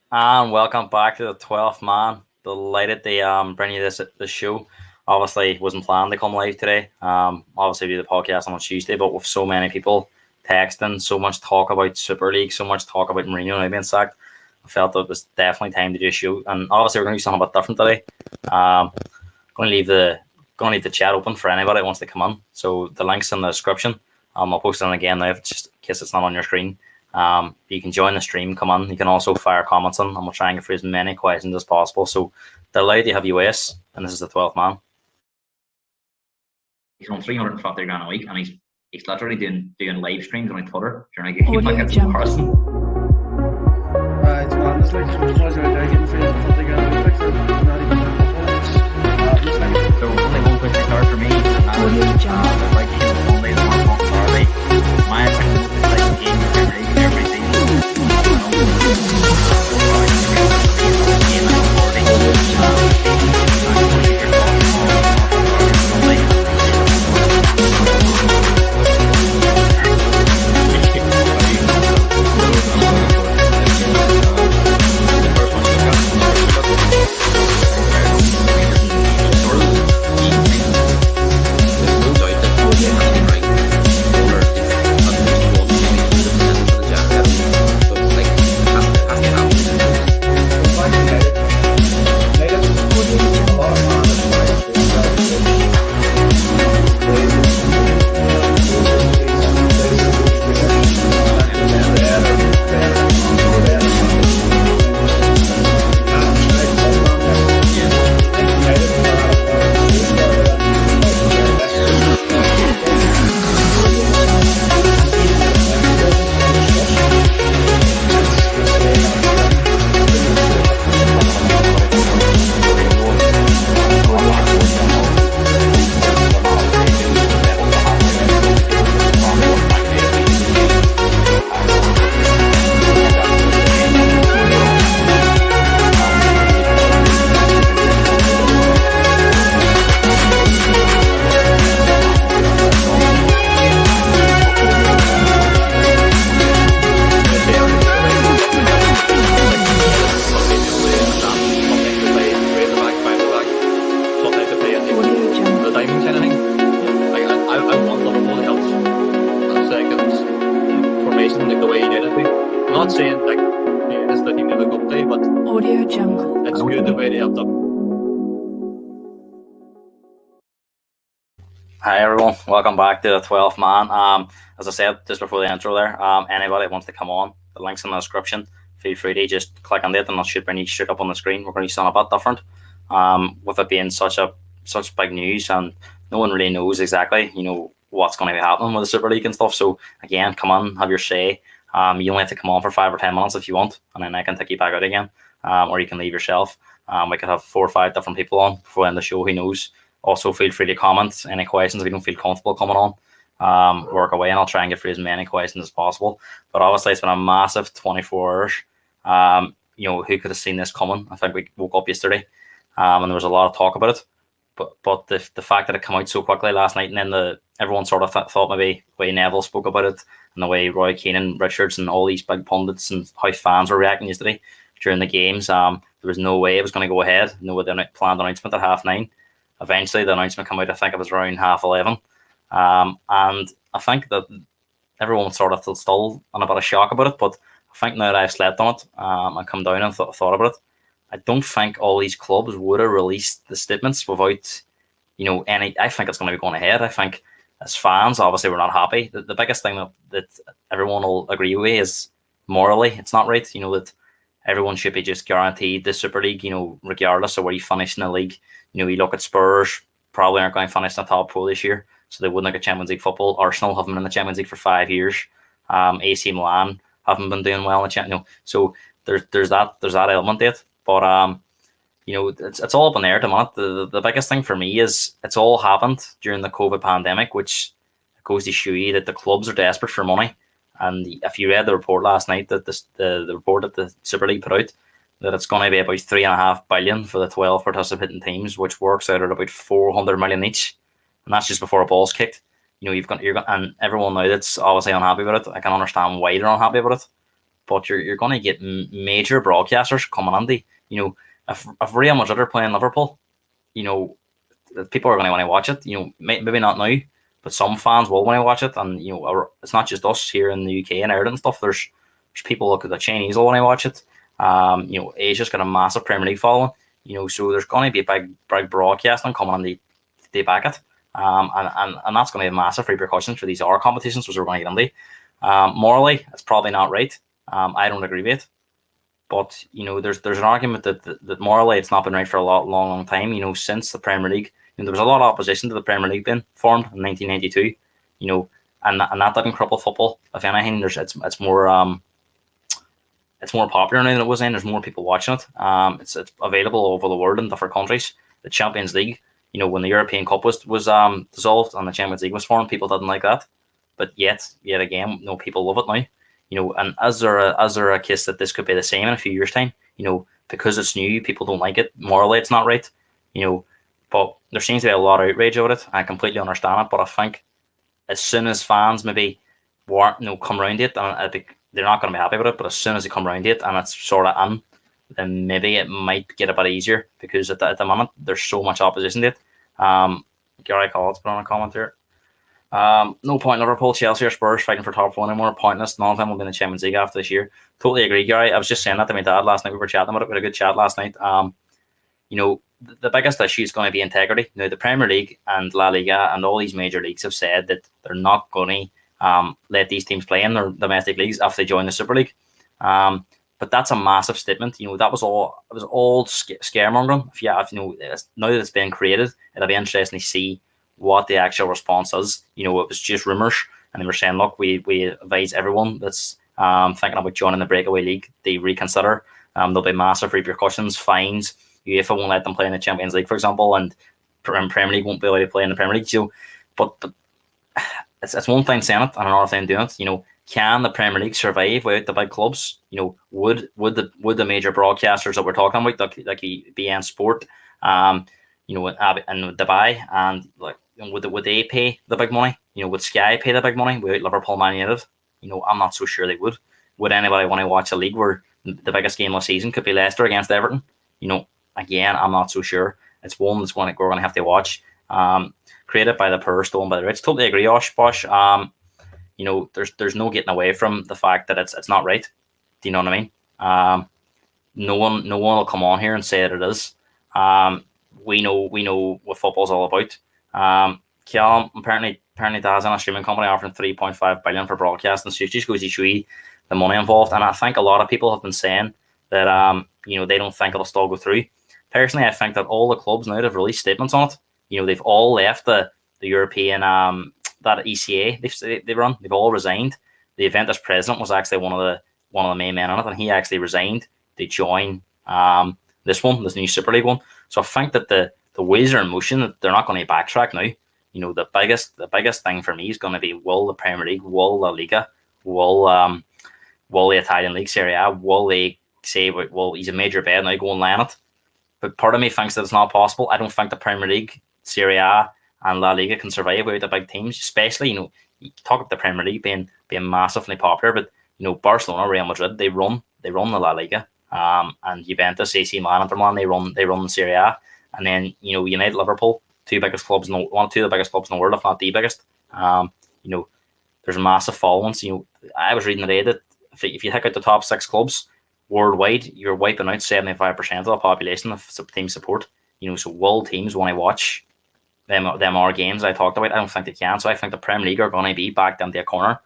And welcome back to the 12th man. Delighted to bring you this show. Obviously, wasn't planned to come live today. Obviously, do the podcast on Tuesday, but with so many people texting, so much talk about Super League, so much talk about Mourinho now being sacked, I felt it was definitely time to do a show. And obviously, we're going to do something about different today. Going to leave the going to leave the chat open for anybody that wants to come on. So the links in the description. I'll post it on again now, just in case it's not on your screen. You can join the stream, come on. You can also fire comments on, and we'll try and get through as many questions as possible. So, delighted to have you, Wes, and this is the 12th man. He's on 350 grand a week, and he's literally doing live streams on Twitter during a game. Like it's embarrassing. It's madness. Like there's guys out there getting 350 grand a week. Not even so only one quick start for me. I'd like to hear only the one Harley. My opinion is like the game every Hi everyone, welcome back to the 12th man. As I said just before the intro there, anybody that wants to come on, the link's in the description. Feel free to just click on it and I'll shoot bring you straight up on the screen. We're going to do something a bit different. With it being such big news and no one really knows exactly, what's going to be happening with the Super League and stuff. So again, come on, have your say. You only have to come on for 5 or 10 minutes if you want, and then I can take you back out again. Or you can leave yourself. We could have 4 or 5 different people on before we end the show, who knows. Also, feel free to comment any questions if you don't feel comfortable coming on. Work away, and I'll try and get through as many questions as possible. But obviously, it's been a massive 24 hours. Who could have seen this coming? I think we woke up yesterday, and there was a lot of talk about it. But the fact that it came out so quickly last night, and then everyone sort of thought maybe the way Neville spoke about it, and the way Roy Keane and Richards and all these big pundits and how fans were reacting yesterday during the games, there was no way it was going to go ahead. No planned announcement at 9:30. Eventually, the announcement came out. I think it was around 11:30, and I think that everyone sort of still in a bit of shock about it. But I think now that I've slept on it and come down and thought about it, I don't think all these clubs would have released the statements without, any. I think it's going to be going ahead. I think as fans, obviously, we're not happy. The biggest thing that everyone will agree with is morally, it's not right. That everyone should be just guaranteed the Super League. Regardless of where you finish in the league. You look at Spurs, probably aren't going to finish in the top 4 this year, so they wouldn't get Champions League football. Arsenal haven't been in the Champions League for 5 years. AC Milan haven't been doing well in the Champions. So there's that element to it. But it's all up in the air at the moment. The biggest thing for me is it's all happened during the COVID pandemic, which goes to show you that the clubs are desperate for money. And if you read the report last night, that the report that the Super League put out, that it's going to be about 3.5 billion for the 12 participating teams, which works out at about 400 million each, and that's just before a ball's kicked. And everyone now that's obviously unhappy about it. I can understand why they're unhappy about it, but you're going to get major broadcasters coming on the, if Real Madrid are playing Liverpool, people are going to want to watch it. Maybe not now, but some fans will want to watch it. And it's not just us here in the UK and Ireland and stuff. There's people look at the Chinese will want to watch it. Asia's got a massive Premier League following. So there's going to be big broadcasting coming on the back it. And that's going to have massive repercussions for these other competitions, which we're going to get into. Morally, it's probably not right. I don't agree with it. But there's an argument that morally it's not been right for a long time. Since the Premier League, there was a lot of opposition to the Premier League being formed in 1992. And that didn't cripple football. If anything, it's more popular now than it was then. There's more people watching it. It's available all over the world in different countries. The Champions League, when the European Cup was dissolved and the Champions League was formed, people didn't like that. But yet again, people love it now. And is there a case that this could be the same in a few years' time? Because it's new, people don't like it. Morally, it's not right. But there seems to be a lot of outrage over it. I completely understand it, but I think as soon as fans maybe come around it, and I think they're not going to be happy with it. But as soon as they come around it and it's sort of in, then maybe it might get a bit easier because at the moment there's so much opposition to it. Gary Collins put on a comment here. No point Liverpool, Chelsea or Spurs fighting for top 4 anymore. Pointless. None of them will be in the Champions League after this year. Totally agree, Gary. I was just saying that to my dad last night. We were chatting about it. We had a good chat last night. The biggest issue is going to be integrity. Now, the Premier League and La Liga and all these major leagues have said that they're not going to let these teams play in their domestic leagues after they join the Super League. But that's a massive statement. That was all. It was all scaremongering. Now that it's been created, it'll be interesting to see what the actual response is. It was just rumours, and they were saying, look, we advise everyone that's thinking about joining the breakaway league, they reconsider. There'll be massive repercussions, fines. UEFA won't let them play in the Champions League, for example, and Premier League won't be allowed to play in the Premier League. So, but it's one thing saying it and another thing doing it. Can the Premier League survive without the big clubs? Would the major broadcasters that we're talking about, like BN Sport, in Dubai, and would they pay the big money? Would Sky pay the big money without Liverpool Man United? I'm not so sure they would. Would anybody want to watch a league where the biggest game of the season could be Leicester against Everton? Again, I'm not so sure. It's one that's we're going to have to watch. Created by the poor, stolen by the rich. Totally agree, Bosh. There's no getting away from the fact that it's not right. Do you know what I mean? No one will come on here and say that it is. We know what football's all about. Callum apparently has a streaming company offering 3.5 billion for broadcasting. So it just goes to show you the money involved. And I think a lot of people have been saying that they don't think it'll still go through. Personally, I think that all the clubs now have released statements on it. They've all left the European that ECA they run. They've all resigned. The Juventus president was actually one of the main men on it, and he actually resigned to join this new Super League one. So I think that the wheels are in motion. That they're not going to backtrack now. The biggest thing for me is going to be, will the Premier League, will La Liga, will the Italian League, Serie A, will they say, well, he's a major bet now, go and land it? But part of me thinks that it's not possible. I don't think the Premier League, Serie A, and La Liga can survive without the big teams. Especially, you talk about the Premier League being massively popular, but Barcelona, Real Madrid, they run the La Liga, and Juventus, AC Milan, Inter Milan, they run the Serie A, and then United, Liverpool, two of the biggest clubs in the world, if not the biggest. There's massive followings. I was reading today that if you take out the top 6 clubs worldwide, you're wiping out 75% of the population of team support. So will teams want to watch them our games I talked about? I don't think they can. So I think the Premier League are going to be backed into a corner.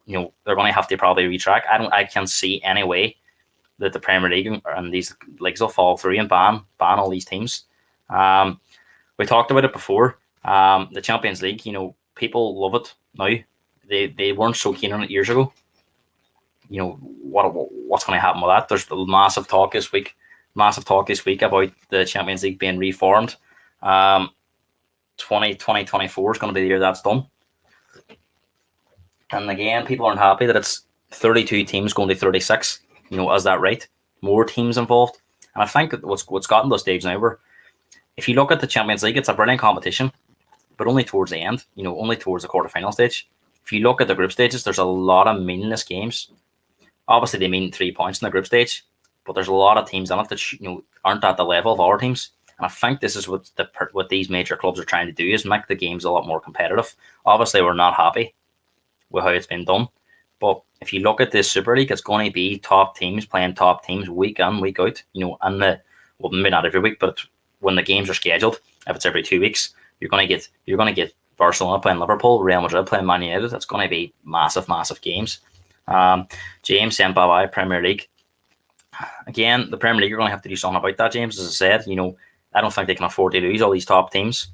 They're going to have to probably retrack. I can't see any way that the Premier League and these leagues will fall through and ban all these teams. We talked about it before. The Champions League, people love it now. They weren't so keen on it years ago. What's going to happen with that? There's massive talk this week about the Champions League being reformed. 2024 is going to be the year that's done. And again, people aren't happy that it's 32 teams going to 36. Is that right? More teams involved. And I think that what's gotten to the stage now where if you look at the Champions League, it's a brilliant competition, but only towards the end, only towards the quarterfinal stage. If you look at the group stages, there's a lot of meaningless games. Obviously, they mean 3 points in the group stage, but there's a lot of teams in it that aren't at the level of our teams. And I think this is what these major clubs are trying to do, is make the games a lot more competitive. Obviously, we're not happy with how it's been done, but if you look at this Super League, it's going to be top teams playing top teams week in, week out. And well, maybe not every week, but when the games are scheduled, if it's every 2 weeks, you're going to get Barcelona playing Liverpool, Real Madrid playing Man United. It's going to be massive, massive games. James saying bye-bye Premier League. Again, the Premier League, you're going to have to do something about that, James. As I said, I don't think they can afford to lose all these top teams.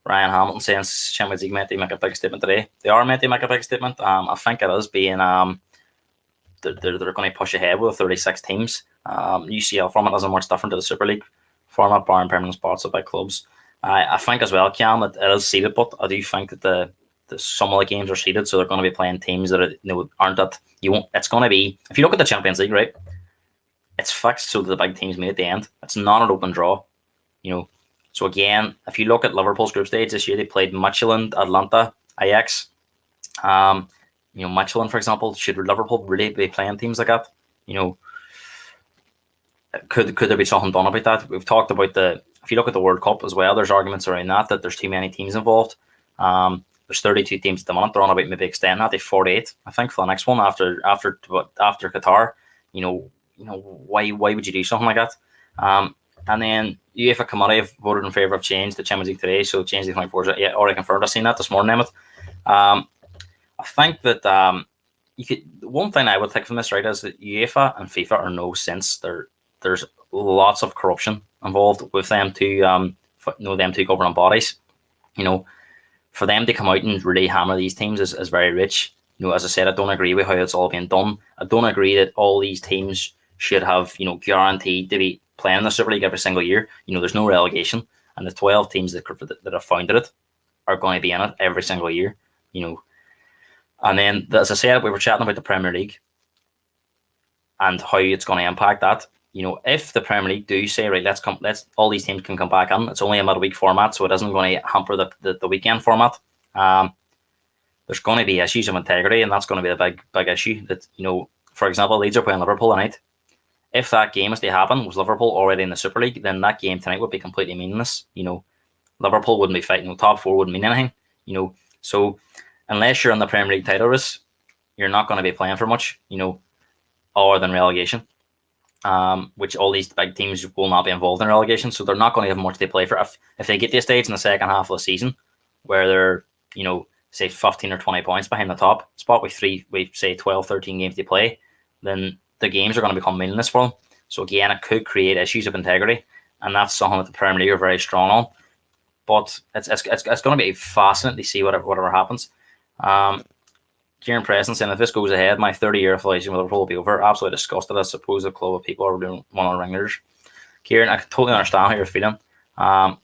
Ryan Hamilton saying Champions League meant to make a big statement today. They are meant to make a big statement. I think it is being they're going to push ahead with 36 teams. UCL format isn't much different to the Super League format, barring permanent spots by clubs. I think as well, Cam, it is seeded, but I do think that some of the games are seeded, so they're going to be playing teams that aren't that you won't. It's going to be, if you look at the Champions League, right, it's fixed so that the big teams meet at the end. It's not an open draw, So again, if you look at Liverpool's group stage this year, they played Michelin, Atlanta, Ajax. Michelin, for example, should Liverpool really be playing teams like that? Could there be something done about that? We've talked about if you look at the World Cup as well, there's arguments around that there's too many teams involved. There's 32 teams at the moment. They're on about maybe extending that to 48, I think, for the next one after Qatar. Why would you do something like that? And then UEFA Committee have voted in favour of change to Champions League today, so change the 24. Yeah, already confirmed. I've seen that this morning, Emmett. I think that one thing I would take from this, right, is that UEFA and FIFA are no sense. There's lots of corruption involved with them them two governing bodies. For them to come out and really hammer these teams is very rich. As I said, I don't agree with how it's all being done. I don't agree that all these teams should have, guaranteed to be playing in the Super League every single year. There's no relegation, and the 12 teams that have founded it are going to be in it every single year. And then, as I said, we were chatting about the Premier League and how it's going to impact that. If the Premier League do say, right, let's all these teams can come back in. It's only a midweek format, so it isn't going to hamper the weekend format. There's going to be issues of integrity, and that's going to be a big issue. That for example, Leeds are playing Liverpool tonight. If that game is to happen, was Liverpool already in the Super League, then that game tonight would be completely meaningless. Liverpool wouldn't be fighting. Top four wouldn't mean anything. So unless you're in the Premier League title race, you're not going to be playing for much. Other than relegation. Which all these big teams will not be involved in relegation, so they're not going to have much to play for. If they get to a stage in the second half of the season where they're, say 15 or 20 points behind the top spot with say 12, 13 games to play, then the games are going to become meaningless for them. So again, it could create issues of integrity, and that's something that the Premier League are very strong on. But it's going to be fascinating to see whatever happens. Kieran Preston saying, if this goes ahead, my 30-year affiliation with Liverpool will be over. Absolutely disgusted. I suppose the club of people are doing one of the ringers. Kieran, I totally understand how you're feeling. But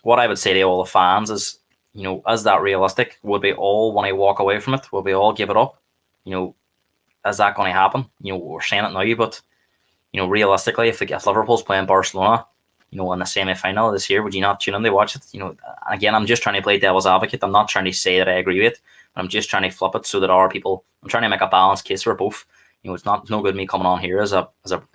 what I would say to all the fans is, is that realistic? Would we all want to walk away from it? Would we all give it up? Is that going to happen? We're saying it now, but realistically, if Liverpool's playing Barcelona, in the semi-final this year, would you not tune in to watch it? Again, I'm just trying to play devil's advocate. I'm not trying to say that I agree with it. I'm just trying to flip it so that I'm trying to make a balanced case for both. It's no good me coming on here as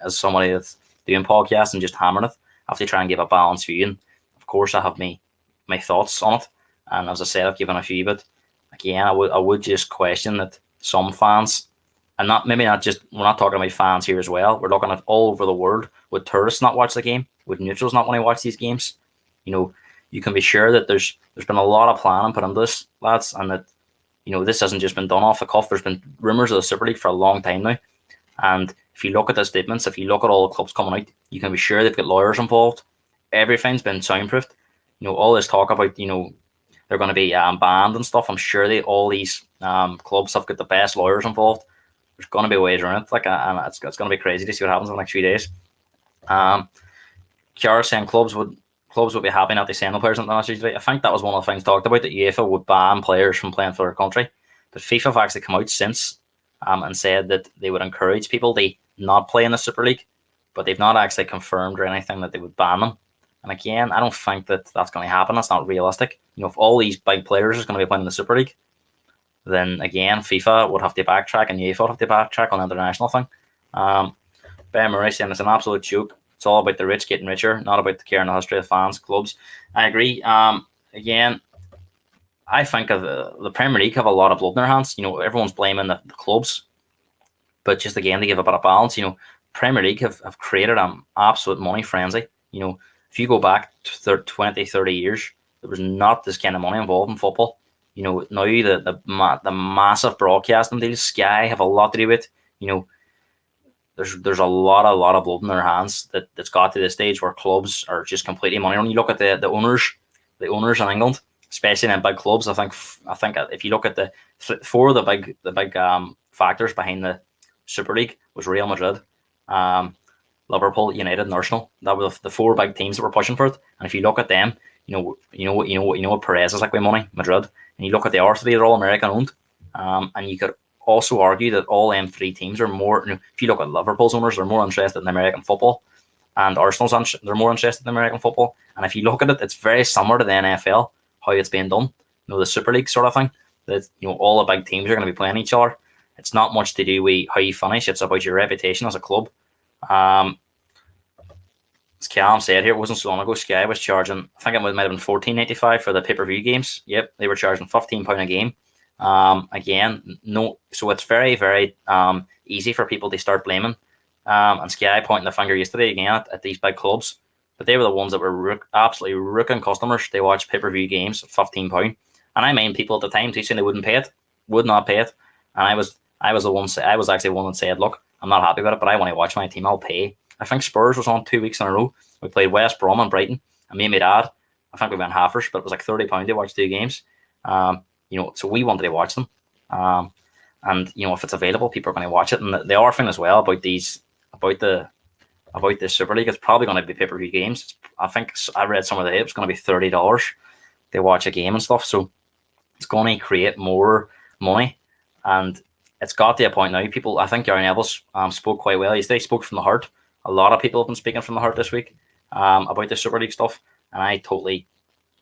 somebody that's doing podcasts and just hammering it. I have to try and give a balanced view, and of course I have my thoughts on it. And as I said, I've given a few, but again, I would just question that some fans, and we're not talking about fans here as well. We're looking at all over the world. Would tourists not watch the game? Would neutrals not want to watch these games? You can be sure that there's been a lot of planning put into this, lads, and that this hasn't just been done off the cuff. There's been rumours of the Super League for a long time now, and if you look at the statements, if you look at all the clubs coming out, you can be sure they've got lawyers involved. Everything's been soundproofed. All this talk about they're going to be banned and stuff. I'm sure all these clubs have got the best lawyers involved. There's going to be ways around it, and it's going to be crazy to see what happens in the next few days. Kiara saying clubs would be happy not to send the players into the matches today. I think that was one of the things talked about, that UEFA would ban players from playing for their country. But FIFA have actually come out since and said that they would encourage people to not play in the Super League, but they've not actually confirmed or anything that they would ban them. And again, I don't think that that's going to happen. That's not realistic. If all these big players are going to be playing in the Super League, then again FIFA would have to backtrack and UEFA would have to backtrack on the international thing. Ben Murray saying it's an absolute joke. It's all about the rich getting richer, not about the care and the history of fans, clubs. I agree. Again, I think of the Premier League have a lot of blood in their hands. Everyone's blaming the clubs, but just again to give a bit of balance, Premier League have created an absolute money frenzy. If you go back 20, 30 years, there was not this kind of money involved in football. Now the massive broadcasting deals, Sky have a lot to do with. There's a lot of blood in their hands that's got to the stage where clubs are just completely money run. You look at the owners in England, especially in big clubs. I think if you look at the four of the big factors behind the Super League was Real Madrid, Liverpool, United, and Arsenal. That were the four big teams that were pushing for it. And if you look at them, you know what Perez is like with money, Madrid, and you look at the other three, they're all American owned, and you could also argue that all them three teams are more. If you look at Liverpool's owners, they're more interested in American football, and Arsenal's they're more interested in American football. And if you look at it, it's very similar to the NFL, how it's being done. The Super League sort of thing. That all the big teams are going to be playing each other. It's not much to do with how you finish. It's about your reputation as a club. As Callum said here, it wasn't so long ago. Sky was charging, I think it might have been $14.95 for the pay-per-view games. Yep, they were charging £15 a game. Again, no, so it's very, very easy for people to start blaming. And Sky pointing the finger yesterday again at these big clubs, but they were the ones that were absolutely rooking customers. They watch pay-per-view games at £15, and I mean people at the time too saying they would not pay it, and I was actually one that said, look, I'm not happy about it, but I want to watch my team. I'll pay. I think Spurs was on 2 weeks in a row. We played West Brom and Brighton, and me and my dad, I think we went halfers, but it was like £30 to watch 2 games. So we wanted to watch them. And if it's available, people are going to watch it. And the other thing as well about the Super League, it's probably going to be pay-per-view games. I think I read some of it's going to be $30 to watch a game and stuff. So it's going to create more money, and it's got to a point now. People, I think Gary Neville spoke quite well. He spoke from the heart. A lot of people have been speaking from the heart this week about the Super League stuff, and I totally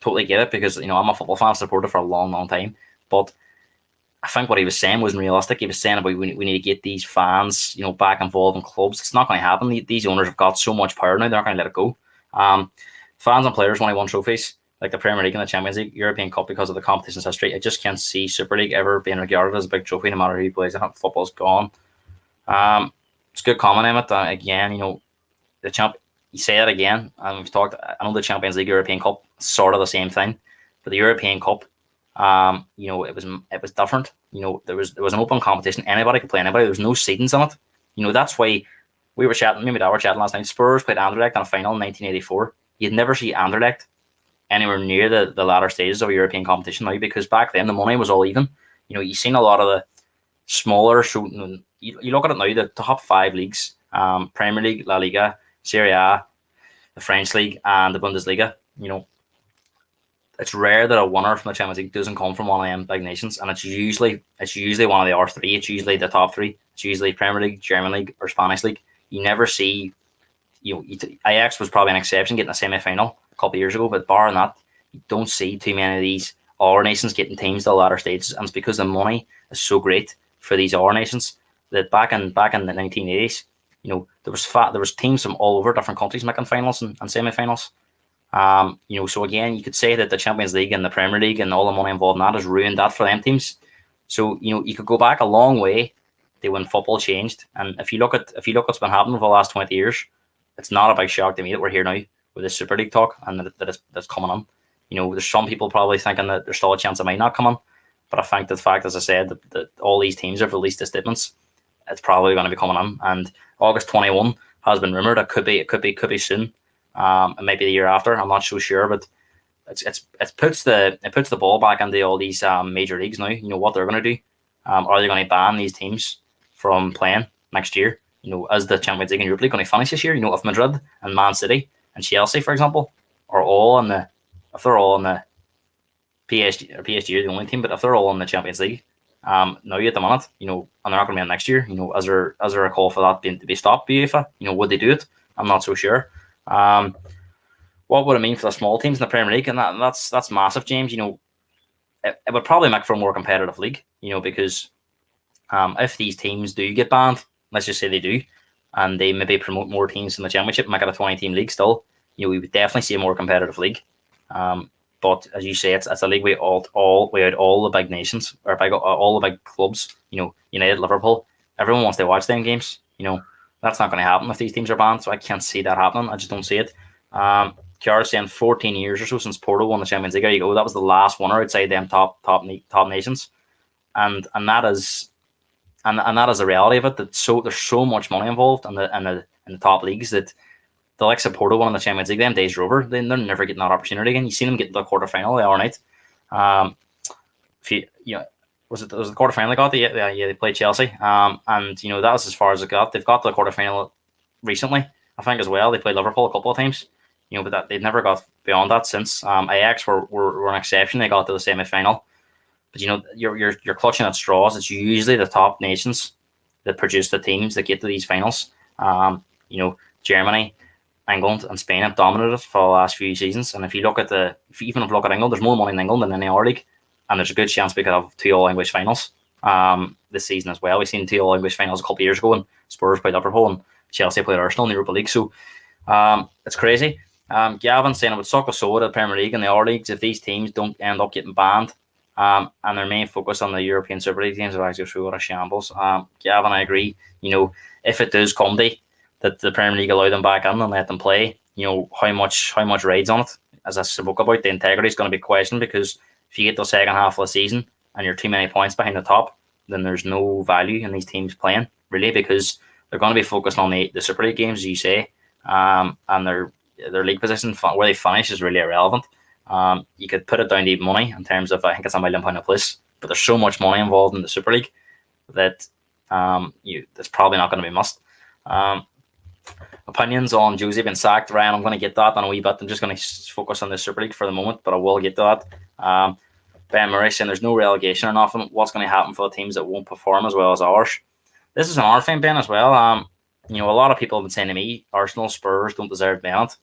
get it because I'm a football fan, supporter for a long time. But I think what he was saying wasn't realistic. He was saying about we need to get these fans, back involved in clubs. It's not going to happen. These owners have got so much power now; they're not going to let it go. Fans and players only won trophies like the Premier League and the Champions League, European Cup because of the competition's history. I just can't see Super League ever being regarded as a big trophy, no matter who plays it. Football's gone. It's a good comment, Emmett. Again, the champ. You say it again, and we've talked. I know the Champions League, European Cup, sort of the same thing, but the European Cup, it was different. There was an open competition. Anybody could play anybody. There was no seedings on it. That's why we were chatting. Me and my dad were chatting last night. Spurs played Anderlecht in a final in 1984. You'd never see Anderlecht anywhere near the latter stages of a European competition now, because back then the money was all even. You've seen a lot of the smaller. So you look at it now, the top 5 leagues: Premier League, La Liga, Serie A, the French League, and the Bundesliga. It's rare that a winner from the Champions League doesn't come from one of them big nations, and it's usually one of the R3. It's usually the top 3. It's usually Premier League, German League, or Spanish League. You never see. Ajax was probably an exception, getting a semi-final a couple of years ago, but barring that, you don't see too many of these other nations getting teams to the latter stages, and it's because the money is so great for these other nations that back in the 1980s, there was teams from all over different countries making finals and semi-finals. So again, you could say that the Champions League and the Premier League and all the money involved in that has ruined that for them teams. So you could go back a long way to when football changed, and if you look at what's been happening over the last 20 years, it's not a big shock to me that we're here now with this Super League talk and that's coming on. There's some people probably thinking that there's still a chance it might not come on, but I think the fact, as I said, that all these teams have released the statements, it's probably going to be coming on. And August 21 has been rumored. It could be soon. It might be the year after. I'm not so sure, but it puts the ball back into all these major leagues now. What they're going to do. Are they going to ban these teams from playing next year? As the Champions League and Europa League going to finish this year? If Madrid and Man City and Chelsea, for example, are all in the, if they're all in the PSG are the only team, but if they're all in the Champions League, now at the minute, and they're not going to be in next year, is there a call for that to be stopped, UEFA? Would they do it? I'm not so sure. What would it mean for the small teams in the Premier League? And that's massive, James. it would probably make for a more competitive league, because if these teams do get banned, let's just say they do, and they maybe promote more teams in the championship, make it a 20-team league still, we would definitely see a more competitive league. But as you say, it's a league we out all the big nations, or all the big clubs. United, Liverpool. Everyone wants to watch them games. That's not going to happen if these teams are banned. So I can't see that happening. I just don't see it. Kiara's saying 14 years or so since Porto won the Champions League. There you go. That was the last winner outside them top nations, and that is the reality of it. That there's so much money involved in the top leagues that the likes of Porto won the Champions League. Them days are over. They're never getting that opportunity again. You seen them get to the quarterfinal the other night. Was it the quarterfinal they got? Yeah, they played Chelsea. And that was as far as it got. They've got to the quarterfinal recently, I think, as well. They played Liverpool a couple of times. But that they've never got beyond that since. Ajax were an exception. They got to the semi-final. But you're clutching at straws. It's usually the top nations that produce the teams that get to these finals. Germany, England, and Spain have dominated for the last few seasons. And if you look at England, there's more money in England than any other league, and there's a good chance we could have 2 All English finals this season as well. We've seen 2 All English finals a couple of years ago, and Spurs played Liverpool and Chelsea played Arsenal in the Europa League. So it's crazy. Gavin saying it would suck us so to the Premier League and the other leagues if these teams don't end up getting banned. And their main focus on the European Super League teams are actually through what a shambles. Gavin, I agree. If it does come to that the Premier League allow them back in and let them play, how much rides on it. As I spoke about, the integrity is going to be questioned, because if you get the second half of the season and you're too many points behind the top, then there's no value in these teams playing, really, because they're going to be focused on the Super League games, as you say, and their league position, where they finish, is really irrelevant. You could put it down to money in terms of, I think it's £1 million a place, but there's so much money involved in the Super League that that's probably not going to be must. Opinions on Jose being sacked, Ryan, I'm going to get that in a wee bit. I'm just going to focus on the Super League for the moment, but I will get to that. Ben Murray saying there's no relegation or nothing. What's going to happen for the teams that won't perform as well as ours? This is an our thing, Ben, as well. A lot of people have been saying to me, Arsenal, Spurs don't deserve Bennett.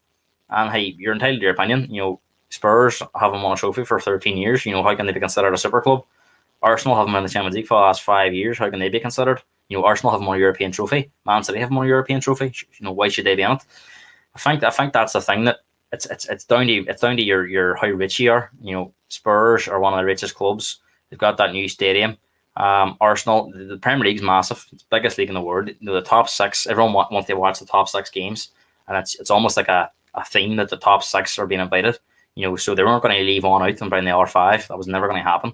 And hey, you're entitled to your opinion. Spurs haven't won a trophy for 13 years. How can they be considered a super club? Arsenal haven't won the Champions League for the last 5 years. How can they be considered? Arsenal haven't won a European trophy. Man City haven't won a European trophy. Why should they be in it? I think that's the thing, that it's down to your how rich you are. Spurs are one of the richest clubs. They've got that new stadium. Arsenal, the Premier League's massive. It's the biggest league in the world. The top 6. Everyone wants to watch the top 6 games, and it's almost like a theme that the top 6 are being invited. So they weren't going to leave on out and bring the R5. That was never going to happen.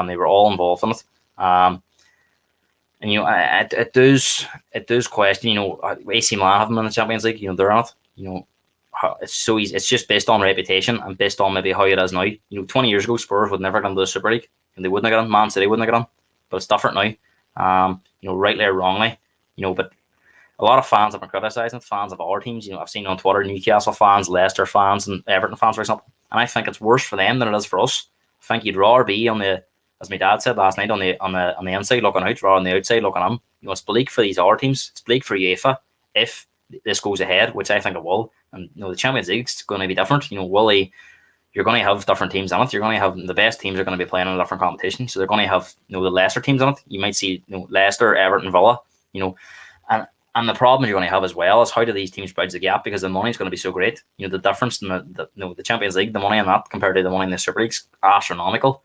They were all involved in it. And it does question. AC Milan have them in the Champions League. They're not. It's so easy. It's just based on reputation and based on maybe how it is now. 20 years ago, Spurs would never get into the Super League, and they wouldn't have got in. Man City wouldn't have got in. But it's different now. Rightly or wrongly. But a lot of fans have been criticising fans of our teams. I've seen on Twitter Newcastle fans, Leicester fans, and Everton fans, for example. And I think it's worse for them than it is for us. I think you'd rather be on the, as my dad said last night, on the inside looking out rather than the outside looking in. It's bleak for these other teams. It's bleak for UEFA if this goes ahead, which I think it will. And the Champions League's going to be different. You're going to have different teams in it. You're going to have the best teams are going to be playing in a different competition. So they're going to have the lesser teams in it. You might see Leicester, Everton, Villa. And the problem you're going to have as well is how do these teams bridge the gap, because the money is going to be so great. The difference in the Champions League, the money in that compared to the money in the Super League's astronomical.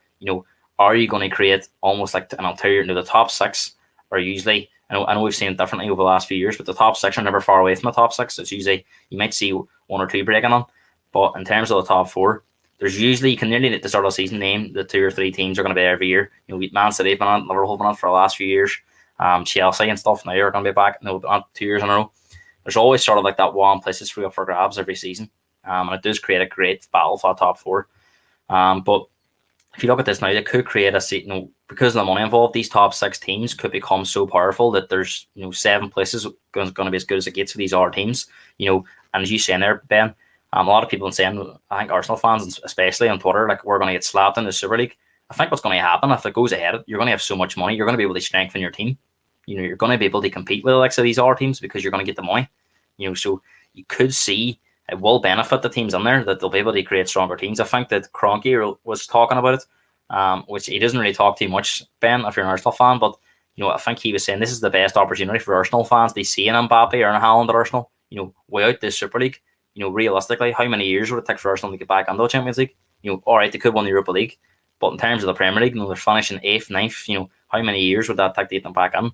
Are you going to create almost like an ulterior? The top 6 are usually. I know we've seen it differently over the last few years, but the top 6 are never far away from the top 6. It's usually you might see 1 or 2 breaking on, but in terms of the top 4, there's usually you can nearly at the start of the season name the 2 or 3 teams are going to be there every year. Man City have been on, Liverpool have been on for the last few years. Chelsea and stuff now are going to be back. 2 years in a row. There's always sort of like that one place that's free up for grabs every season, and it does create a great battle for the top 4. But if you look at this now, it could create a because of the money involved. These top 6 teams could become so powerful that there's 7 places going to be as good as it gets for these other teams. And as you saying there, Ben, a lot of people are saying, I think Arsenal fans, especially on Twitter, like we're going to get slapped in the Super League. I think what's going to happen if it goes ahead, you're going to have so much money, you're going to be able to strengthen your team. You're going to be able to compete with the likes of these other teams because you're going to get the money. So you could see it will benefit the teams in there that they'll be able to create stronger teams. I think that Kroenke was talking about it. which he doesn't really talk too much, Ben, if you're an Arsenal fan. But I think he was saying this is the best opportunity for Arsenal fans to see an Mbappe or an Haaland at Arsenal. Without this Super League, realistically, how many years would it take for Arsenal to get back into the Champions League? All right, they could win the Europa League, but in terms of the Premier League, they're finishing 8th, 9th. How many years would that take to get them back in?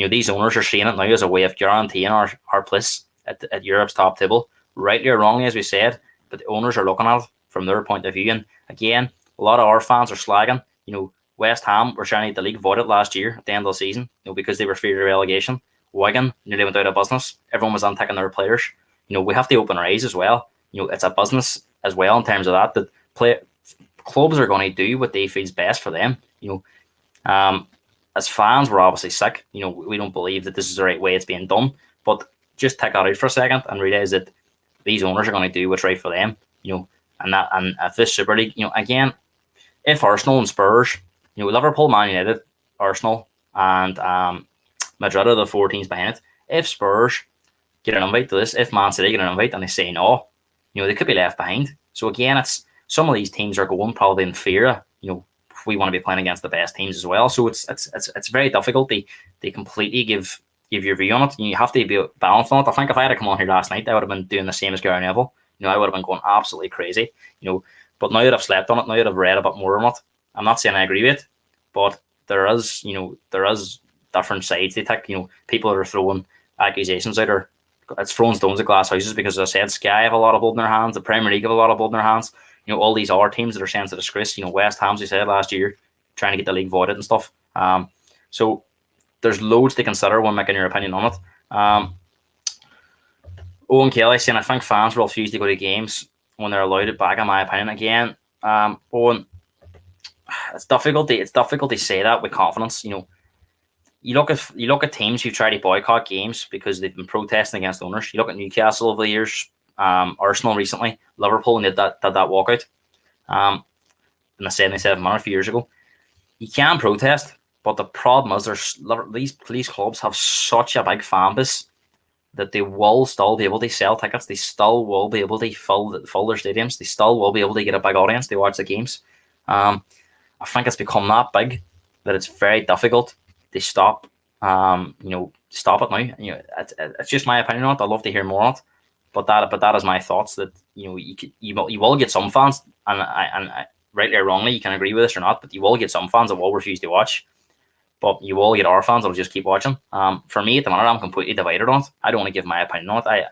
These owners are seeing it now as a way of guaranteeing our place at Europe's top table, rightly or wrongly, as we said. But the owners are looking at it from their point of view, and again, a lot of our fans are slagging. West Ham were trying to get the league voided last year at the end of the season, because they were feared of relegation. Wigan nearly went out of business. Everyone was on taking their players. We have to open our eyes as well. It's a business as well in terms of that clubs are going to do what they feel's best for them. As fans, we're obviously sick. We don't believe that this is the right way it's being done. But just take that out for a second and realize that these owners are going to do what's right for them. And at this Super League, again, if Arsenal and Spurs, Liverpool, Man United, Arsenal, and Madrid are the 4 teams behind it. If Spurs get an invite to this, if Man City get an invite and they say no, they could be left behind. So again, it's some of these teams are going probably in fear. If we want to be playing against the best teams as well. So it's very difficult to completely give your view on it. You have to be balanced on it. I think if I had to come on here last night, I would have been doing the same as Gary Neville. I would have been going absolutely crazy. But now that I've slept on it, now that I've read a bit more on it, I'm not saying I agree with it, but there is different sides they take. People that are throwing accusations out, or it's throwing stones at glass houses, because as I said, Sky have a lot of blood in their hands, the Premier League have a lot of blood in their hands. All these other teams that are sent to disgrace. West Ham, as we said last year, trying to get the league voided and stuff. So there's loads to consider when making your opinion on it. Owen Kelly saying, I think fans will refuse to go to games when they're allowed it back, in my opinion. Again, Owen, it's difficult to say that with confidence. You look at teams who try to boycott games because they've been protesting against owners. You look at Newcastle over the years, Arsenal recently, Liverpool, and did that walkout in the 77th minute a few years ago. You can protest, but the problem is these clubs have such a big fan base that they will still be able to sell tickets. They still will be able to fill their stadiums. They still will be able to get a big audience to watch the games. I think it's become that big that it's very difficult to stop. Stop it now. It's just my opinion on it. I'd love to hear more on it, but that is my thoughts. That you will get some fans, and rightly or wrongly, you can agree with this or not, but you will get some fans that will refuse to watch. But you will get our fans that'll just keep watching. For me at the minute, I'm completely divided on it. I don't want to give my opinion on it.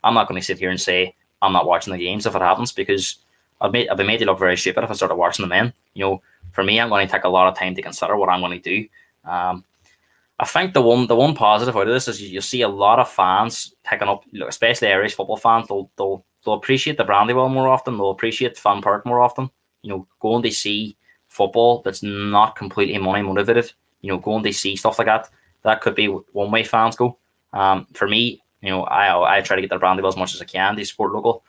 I'm not going to sit here and say I'm not watching the games if it happens, because I'll be made to look very stupid if I started watching them in. For me, I'm going to take a lot of time to consider what I'm going to do. I think the one positive out of this is you'll see a lot of fans taking up, especially Irish football fans. They'll appreciate the Brandywell more often. They'll appreciate Fun Park more often. Going to see football that's not completely money motivated. Going to see stuff like that. That could be one way fans go. For me, I try to get the Brandywell as much as I can to support local.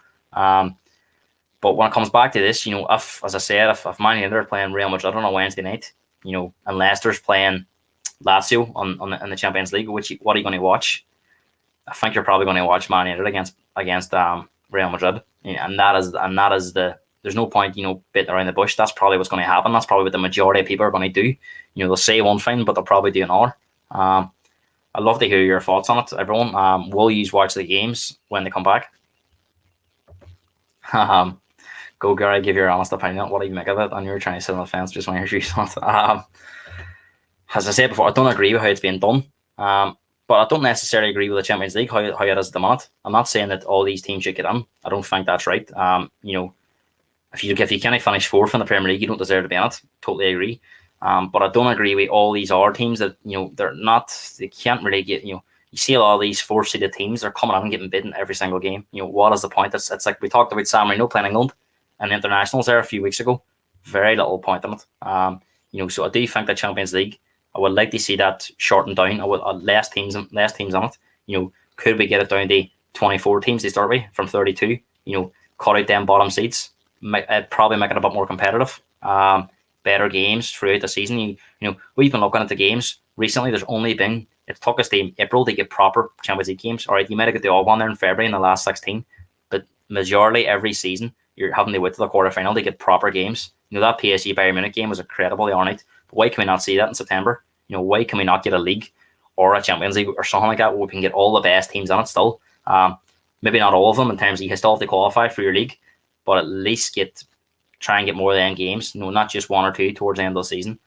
But when it comes back to this, if, as I said, if Man United are playing Real Madrid on a Wednesday night, and Leicester's playing Lazio in the Champions League, what are you going to watch? I think you're probably going to watch Man United against Real Madrid, and that is there's no point beating around the bush. That's probably what's going to happen. That's probably what the majority of people are going to do. They'll say one thing, but they'll probably do another. I'd love to hear your thoughts on it, everyone. Will you watch the games when they come back? Go, Gary, give your honest opinion. What do you make of it? And you're trying to sit on the fence, just want to hear your thoughts. As I said before, I don't agree with how it's being done. But I don't necessarily agree with the Champions League, how it is at the minute. I'm not saying that all these teams should get in. I don't think that's right. If you can't finish 4th in the Premier League, you don't deserve to be in it. Totally agree. But I don't agree with all these other teams that they can't really get. You see a lot of these 4th-seeded teams, they're coming in and getting beaten every single game. What is the point? It's like we talked about San Marino playing England and the internationals there a few weeks ago. Very little point in it. So I do think the Champions League, I would like to see that shortened down. I would less teams on it. Could we get it down to 24 teams to start with from 32? Cut out them bottom seats. Probably make it a bit more competitive. Better games throughout the season. We've been looking at the games recently. It took us to April to get proper Champions League games. All right, you might have got the odd one there in February in the last 16, but majority every season you're having to wait to the quarterfinal to get proper games. That PSG Bayern Munich game was incredible the other night. But why can we not see that in September? Why can we not get a league or a Champions League or something like that where we can get all the best teams in it still? Maybe not all of them in terms of you still have to qualify for your league, but at least try and get more of the end games. Not just one or two towards the end of the season,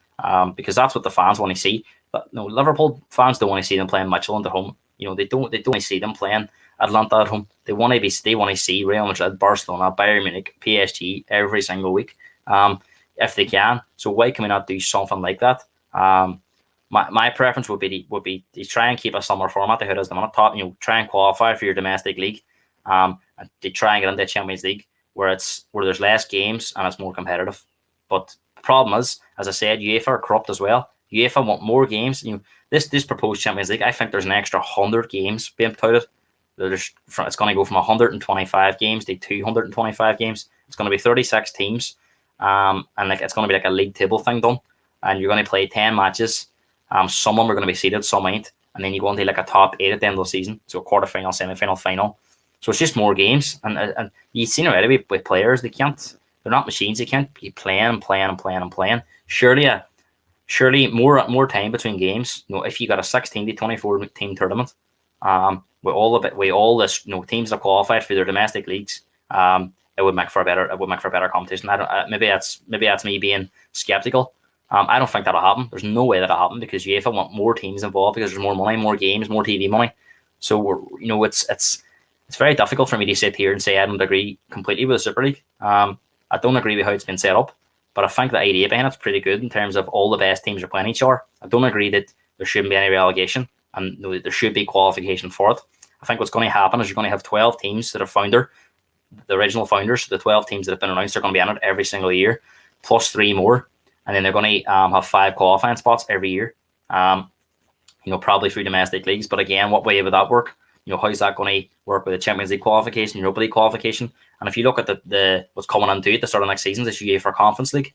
because that's what the fans want to see. But Liverpool fans don't want to see them playing Midtjylland at home. They don't want to see them playing Atlanta at home. They want to see Real Madrid, Barcelona, Bayern Munich, PSG every single week, if they can. So why can we not do something like that? My preference would be to try and keep a summer format to how it is the minute top. Try and qualify for your domestic league, and to try and get into the Champions League where there's less games and it's more competitive. But the problem is, as I said, UEFA are corrupt as well. UEFA want more games. This proposed Champions League, I think there's an extra 100 games being touted. It's going to go from 125 games to 225 games. It's going to be 36 teams, and it's going to be like a league table thing done. And you're going to play 10 matches. Some of them are going to be seeded, some ain't, and then you go into like a top 8 at the end of the season. So a quarterfinal, semi-final, final. So it's just more games, and you've seen already with players, they're not machines. They can't be playing. Surely more time between games. If you got a 16 to 24 team tournament, with all this, teams that qualified for their domestic leagues, it would make for a better competition. Maybe that's me being skeptical. I don't think that'll happen. There's no way that'll happen because UEFA want more teams involved because there's more money, more games, more TV money. So it's very difficult for me to sit here and say I don't agree completely with the Super League. I don't agree with how it's been set up, but I think the idea behind it's pretty good in terms of all the best teams are playing each other. I don't agree that there shouldn't be any relegation and there should be qualification for it. I think what's going to happen is you're going to have 12 teams that are the original founders, the 12 teams that have been announced are going to be in it every single year, plus 3 more. And then they're going to have 5 qualifying spots every year, probably through domestic leagues. But again, what way would that work? How's that going to work with the Champions League qualification, Europa League qualification? And if you look at the what's coming into it, the start of next season, this UEFA Conference League,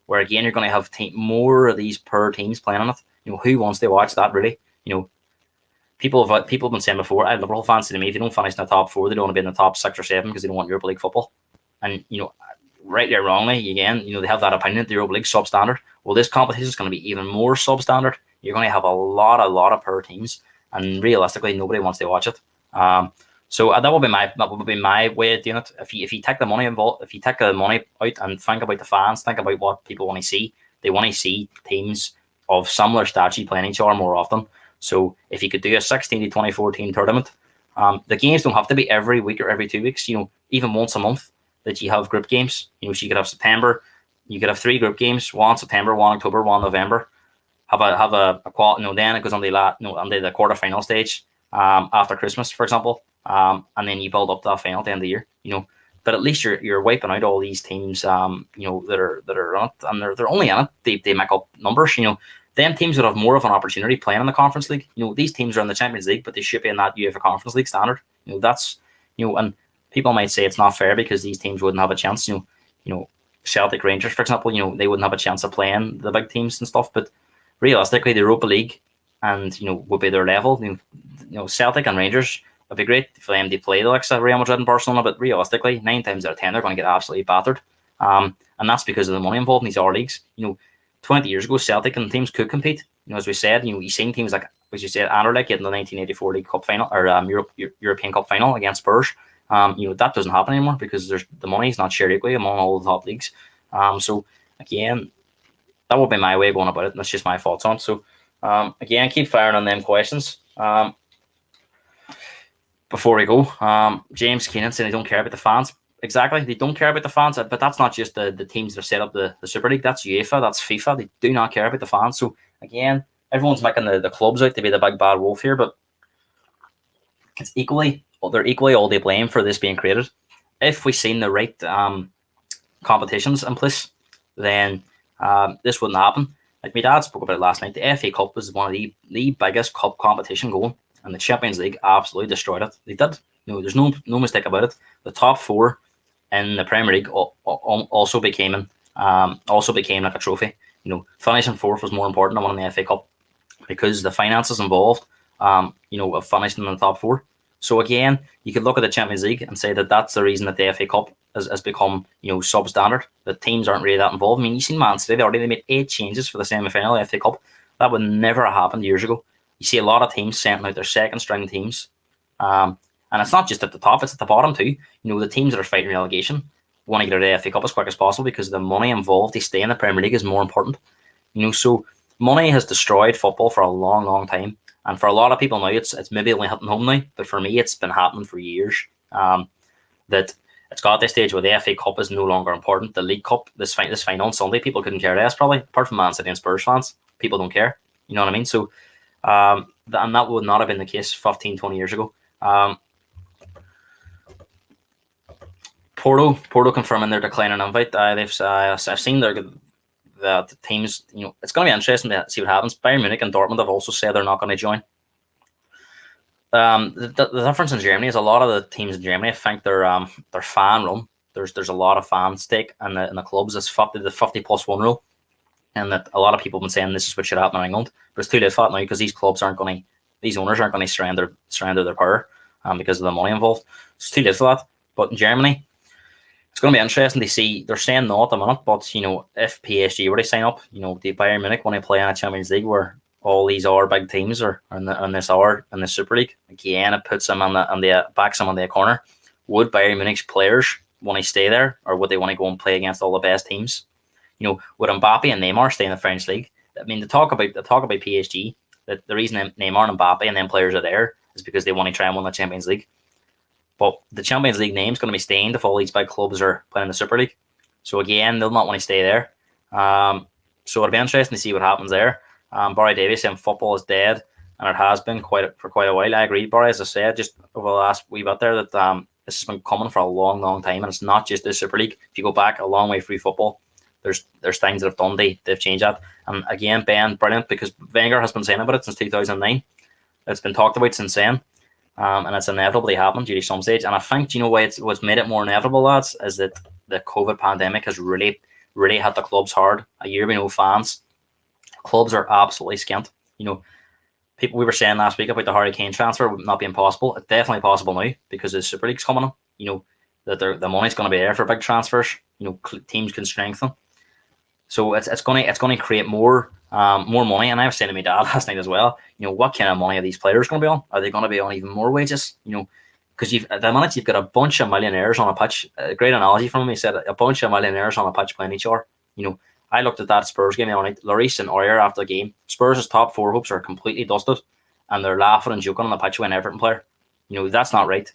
where again you're going to have more of these per teams playing on it. Who wants to watch that really? People have been saying before, I have Liverpool fans to me, if you don't finish in the top 4, they don't want to be in the top 6 or 7 because they don't want Europa League football. And rightly or wrongly, again, they have that opinion that the Europa League substandard. Well, this competition is going to be even more substandard. You're going to have a lot of per teams, and realistically, nobody wants to watch it. So that would be my way of doing it. If you take the money involved, if you take the money out and think about the fans, think about what people want to see. They want to see teams of similar stature playing each other more often. So if you could do a 16 to 24 team tournament, the games don't have to be every week or every 2 weeks. Even once a month. That you have group games. So you could have September, you could have 3 group games, 1 September, 1 October, 1 November. Have a qual. Then it goes on the the quarterfinal stage after Christmas, for example, and then you build up to that final at the end of the year. But at least you're wiping out all these teams. That are on it, and they're only in it. They make up numbers. Them teams would have more of an opportunity playing in the Conference League. These teams are in the Champions League, but they should be in that UEFA Conference League standard. And people might say it's not fair because these teams wouldn't have a chance. Celtic, Rangers, for example, they wouldn't have a chance of playing the big teams and stuff. But realistically, the Europa League and would be their level. Celtic and Rangers would be great for them to play the likes of Real Madrid and Barcelona. But realistically, 9 times out of 10, they're going to get absolutely battered. And that's because of the money involved in these other leagues. 20 years ago, Celtic and teams could compete. As we said, you've seen teams like, as you said, Anderlecht getting the 1984 League Cup final or European Cup final against Spurs. That doesn't happen anymore because the money is not shared equally among all the top leagues. So again, that would be my way of going about it. And that's just my thoughts on it. So again, keep firing on them questions. Before we go, James Keenan saying they don't care about the fans. Exactly, they don't care about the fans, but that's not just the teams that have set up the Super League. That's UEFA, that's FIFA. They do not care about the fans. So again, everyone's making the clubs out to be the big bad wolf here, but they're equally all to blame for this being created. If we seen the right competitions in place, then this wouldn't happen. Like my dad spoke about it last night, the FA Cup was one of the biggest cup competition going, and the Champions League absolutely destroyed it. They did. There's no mistake about it. The top 4 in the Premier League also became like a trophy. Finishing 4th was more important than winning the FA Cup because the finances involved, of finishing in the top 4. So again, you could look at the Champions League and say that that's the reason that the FA Cup has become, substandard. The teams aren't really that involved. I mean, you seen Man City, they made 8 changes for the semi-final of the FA Cup. That would never have happened years ago. You see a lot of teams sending out their second string teams. And it's not just at the top, it's at the bottom too. The teams that are fighting relegation want to get out of the FA Cup as quick as possible because the money involved to stay in the Premier League is more important. So money has destroyed football for a long, long time. And for a lot of people now, it's maybe only hitting home now. But for me, it's been happening for years. That it's got this stage where the FA Cup is no longer important. The League Cup, this final on Sunday, people couldn't care less probably, apart from Man City and Spurs fans. People don't care. You know what I mean? So, and that would not have been the case 15, 20 years ago. Porto confirming their decline in invite. I've seen the teams. It's going to be interesting to see what happens. Bayern Munich and Dortmund have also said they're not going to join. The difference in Germany is a lot of the teams in Germany, I think they're fan run. There's a lot of fan stake in the clubs. It's the 50+1 rule, and that a lot of people have been saying this is what should happen in England, but it's too late for that now because these owners aren't going to surrender their power because of the money involved. It's too late for that. But in Germany, it's going to be interesting to see. They're saying no at the minute, but if PSG were to sign up, the Bayern Munich want to play in a Champions League where all these other big teams are in the Super League. Again, it puts them backs them on the corner. Would Bayern Munich's players want to stay there, or would they want to go and play against all the best teams? Would Mbappe and Neymar stay in the French league? I mean, the talk about PSG, that the reason Neymar and Mbappe and them players are there is because they want to try and win the Champions League. But the Champions League name is going to be stained if all these big clubs are playing in the Super League. So again, they'll not want to stay there. So it'll be interesting to see what happens there. Barry Davies saying football is dead, and it has been for quite a while. I agree, Barry. As I said, just over the last wee bit there, that this has been coming for a long, long time, and it's not just the Super League. If you go back a long way through football, there's things that have done they've changed that. And again, Ben, brilliant, because Wenger has been saying about it since 2009. It's been talked about since then. And it's inevitably happened due to some stage. And I think, what's made it more inevitable, lads, is that the COVID pandemic has really, really hit the clubs hard. A year with no fans, clubs are absolutely skint. We were saying last week about the Harry Kane transfer not being possible. It's definitely possible now because the Super League's coming on. That the money's going to be there for big transfers. Teams can strengthen. So it's going to create more money. And I was saying to my dad last night as well, what kind of money are these players going to be on? Are they going to be on even more wages? Because at the minute you've got a bunch of millionaires on a pitch. A great analogy from him. He said a bunch of millionaires on a pitch playing each other. I looked at that Spurs game the other night. Lloris and Aurier after the game. Spurs' top 4 hopes are completely dusted, and they're laughing and joking on the pitch with an Everton player. That's not right.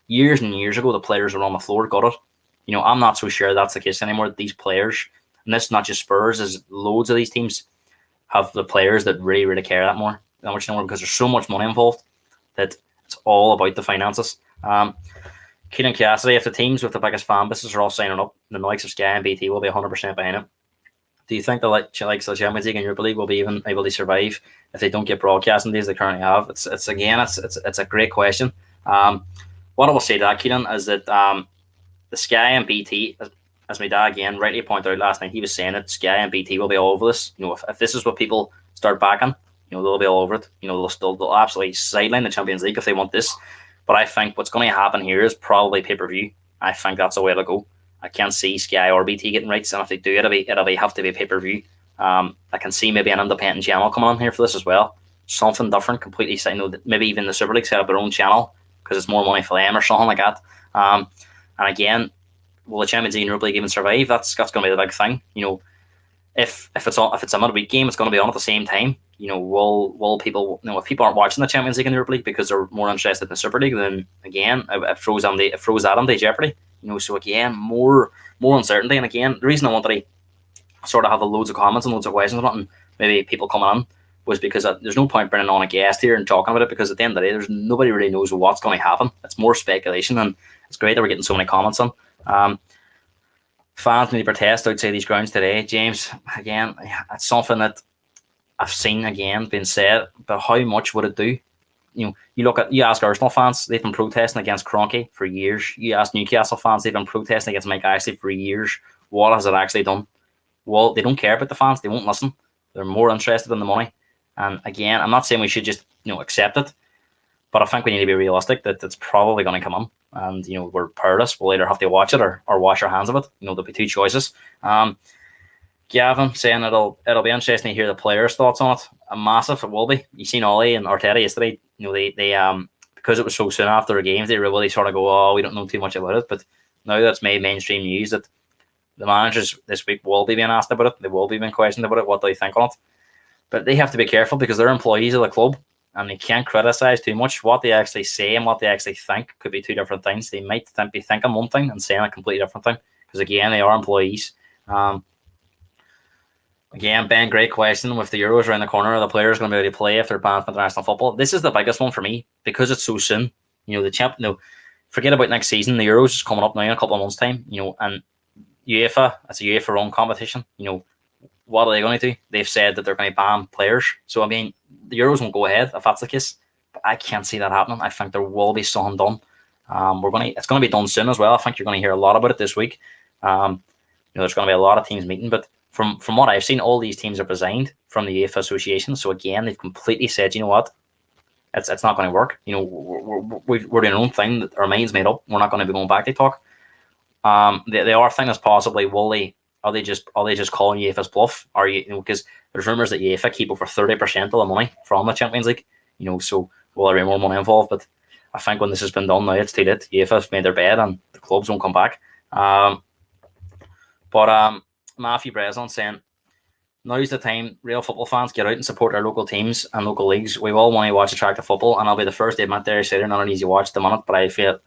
Years and years ago, the players were on the floor, got it. I'm not so sure that's the case anymore. These players, and this is not just Spurs, is loads of these teams have the players that really, really care that much more because there's so much money involved that it's all about the finances. Keelan Cassidy, if the teams with the biggest fan bases are all signing up, the likes of Sky and BT will be 100% behind it. Do you think the likes of the Champions League and Europa League will be even able to survive if they don't get broadcasting days they currently have? It's a great question. What I will say to that, Keelan, is that the Sky and BT, as my dad again rightly pointed out last night, he was saying that Sky and BT will be all over this. If this is what people start backing, they'll be all over it. They'll absolutely sideline the Champions League if they want this. But I think what's going to happen here is probably pay-per-view. I think that's the way to go. I can't see Sky or BT getting rights, and if they do, it'll have to be pay-per-view. I can see maybe an independent channel coming on here for this as well. Something different, completely. Maybe even the Super League set up their own channel because it's more money for them or something like that. And again, will the Champions League and Europa League even survive? That's going to be the big thing. If it's a midweek game, it's going to be on at the same time. Will people? If people aren't watching the Champions League and Europa League because they're more interested in the Super League, then again, it throws that into jeopardy. So again, more uncertainty. And again, the reason I wanted to sort of have loads of comments and loads of questions about it, and maybe people coming on, was because there's no point bringing on a guest here and talking about it because at the end of the day, there's nobody really knows what's going to happen. It's more speculation, and it's great that we're getting so many comments on. Fans need to protest outside these grounds today. James, again, it's something that I've seen again being said, but how much would it do? You ask Arsenal fans, they've been protesting against Kroenke for years. You ask Newcastle fans, they've been protesting against Mike Ashley for years. What has it actually done? Well, they don't care about the fans. They won't listen. They're more interested in the money. And again, I'm not saying we should just accept it, But I think we need to be realistic that it's probably going to come on, and we're powerless. We'll either have to watch it or wash our hands of it. There'll be two choices. Gavin saying it'll be interesting to hear the players' thoughts on it. A massive, it will be. You seen Ollie and Arteta yesterday. They because it was so soon after the games, they really sort of go, "Oh, we don't know too much about it." But now that's made mainstream news that the managers this week will be being asked about it. They will be being questioned about it, what they think on it. But they have to be careful because they're employees of the club and they can't criticise too much. What they actually say and what they actually think could be two different things. They might be thinking one thing and saying a completely different thing because, again, they are employees. Again, Ben, great question. With the Euros around the corner, are the players going to be able to play if they're banned from international football? This is the biggest one for me because it's so soon. Forget about next season. The Euros is coming up now in a couple of months' time. And UEFA, it's a UEFA-run competition. What are they going to do? They've said that they're going to ban players. So, I mean, the Euros won't go ahead if that's the case. But I can't see that happening. I think there will be something done. It's going to be done soon as well. I think you're going to hear a lot about it this week. There's going to be a lot of teams meeting. But from what I've seen, all these teams are resigned from the UEFA Association. So, again, they've completely said, you know what? It's not going to work. We're doing our own thing. That our mind's made up. We're not going to be going back to talk. The other thing is possibly are they just calling UEFA's bluff? Because there's rumours that UEFA keep over 30% of the money from the Champions League. So will there be more money involved? But I think when this has been done now, it's too late. UEFA's made their bed and the clubs won't come back. But Matthew Breslin saying, now's the time, real football fans, get out and support our local teams and local leagues. We all want to watch attractive football, and I'll be the first to admit they're not an easy watch at the minute, but I feel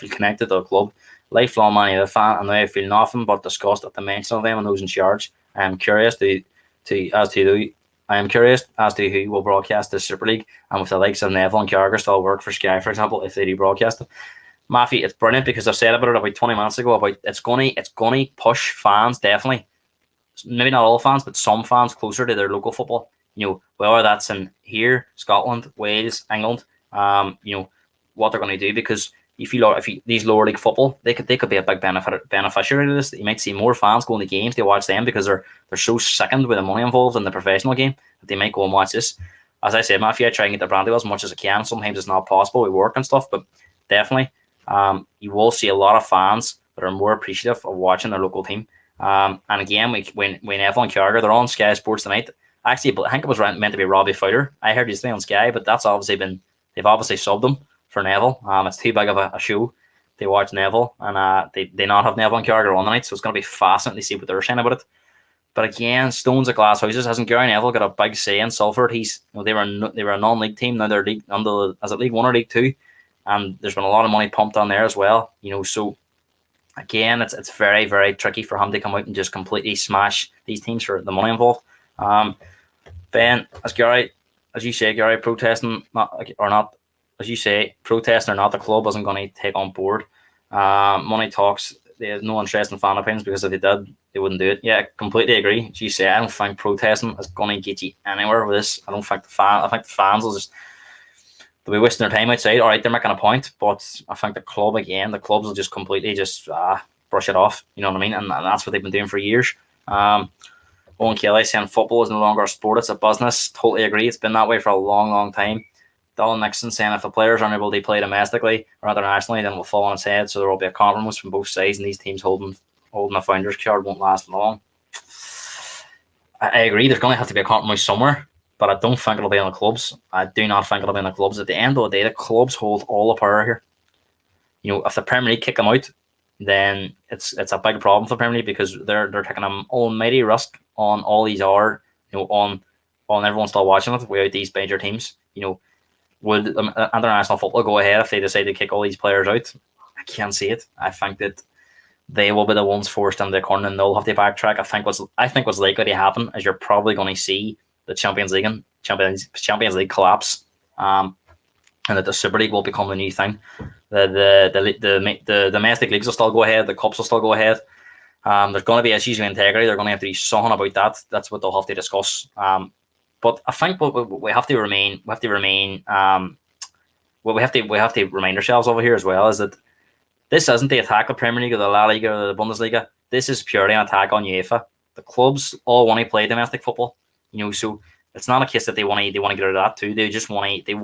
connected to the club. Lifelong Man United fan, and now I feel nothing but disgust at the mention of them and those in charge. I am curious as to who will broadcast the Super League, and with the likes of Neville and Carragher still work for Sky, for example, if they do broadcast it. Matthew, it's brilliant because I've said about 20 minutes ago about it's going to push fans, definitely. Maybe not all fans, but some fans closer to their local football. Whether that's in here, Scotland, Wales, England. What they're going to do, because if these lower league football, they could be a big beneficiary of this. You might see more fans going to games to watch them because they're so sickened with the money involved in the professional game that they might go and watch this. As I said, Matthew, I try and get the Brandywell as much as I can. Sometimes it's not possible with work and stuff, but definitely you will see a lot of fans that are more appreciative of watching their local team. And again, when Neville and Carragher, they're on Sky Sports tonight. Actually, I think it was meant to be Robbie Fowler. I heard he's on Sky, but they've obviously subbed him for Neville. It's too big of a show to watch Neville, and they not have Neville and Carragher on tonight, so it's going to be fascinating to see what they're saying about it. But again, stones of glass houses. Hasn't Gary Neville got a big say in Salford? They were a non-league team. Now they're League 1 or League 2, and there's been a lot of money pumped on there as well. So again, it's very, very tricky for him to come out and just completely smash these teams for the money involved. Ben, as you say, Gary, protesting protesting or not, the club isn't going to take on board. Money talks. They have no interest in fan opinions because if they did, they wouldn't do it. Yeah, I completely agree. As you say, I don't think protesting is going to get you anywhere with this. I think the fans will they'll be wasting their time outside. All right, they're making a point, but I think the clubs will just completely brush it off. You know what I mean? And that's what they've been doing for years. Owen Kelly saying football is no longer a sport, it's a business. Totally agree. It's been that way for a long, long time. Dylan Nixon saying if the players aren't able to play domestically or internationally, then we'll fall on its head. So there will be a compromise from both sides, and these teams holding a founder's card won't last long. I agree. There's going to have to be a compromise somewhere, but I don't think it'll be on the clubs. I do not think it'll be on the clubs. At the end of the day, the clubs hold all the power here. If the Premier League kick them out, then it's a big problem for the Premier League because they're taking an almighty risk on all these on everyone still watching it without these major teams. Would international football go ahead if they decide to kick all these players out? I can't see it. I think that they will be the ones forced into the corner and they'll have to backtrack. I think what's likely to happen is you're probably going to see the Champions League collapse, and that the Super League will become the new thing. The domestic leagues will still go ahead. The cups will still go ahead. There's going to be issues with integrity. They're going to have to do something about that. That's what they'll have to discuss. But I think we have to remind ourselves over here as well is that this isn't the attack of Premier League or the La Liga or the Bundesliga. This is purely an attack on UEFA. The clubs all want to play domestic football, so it's not a case that they want to get rid of that too. They just want to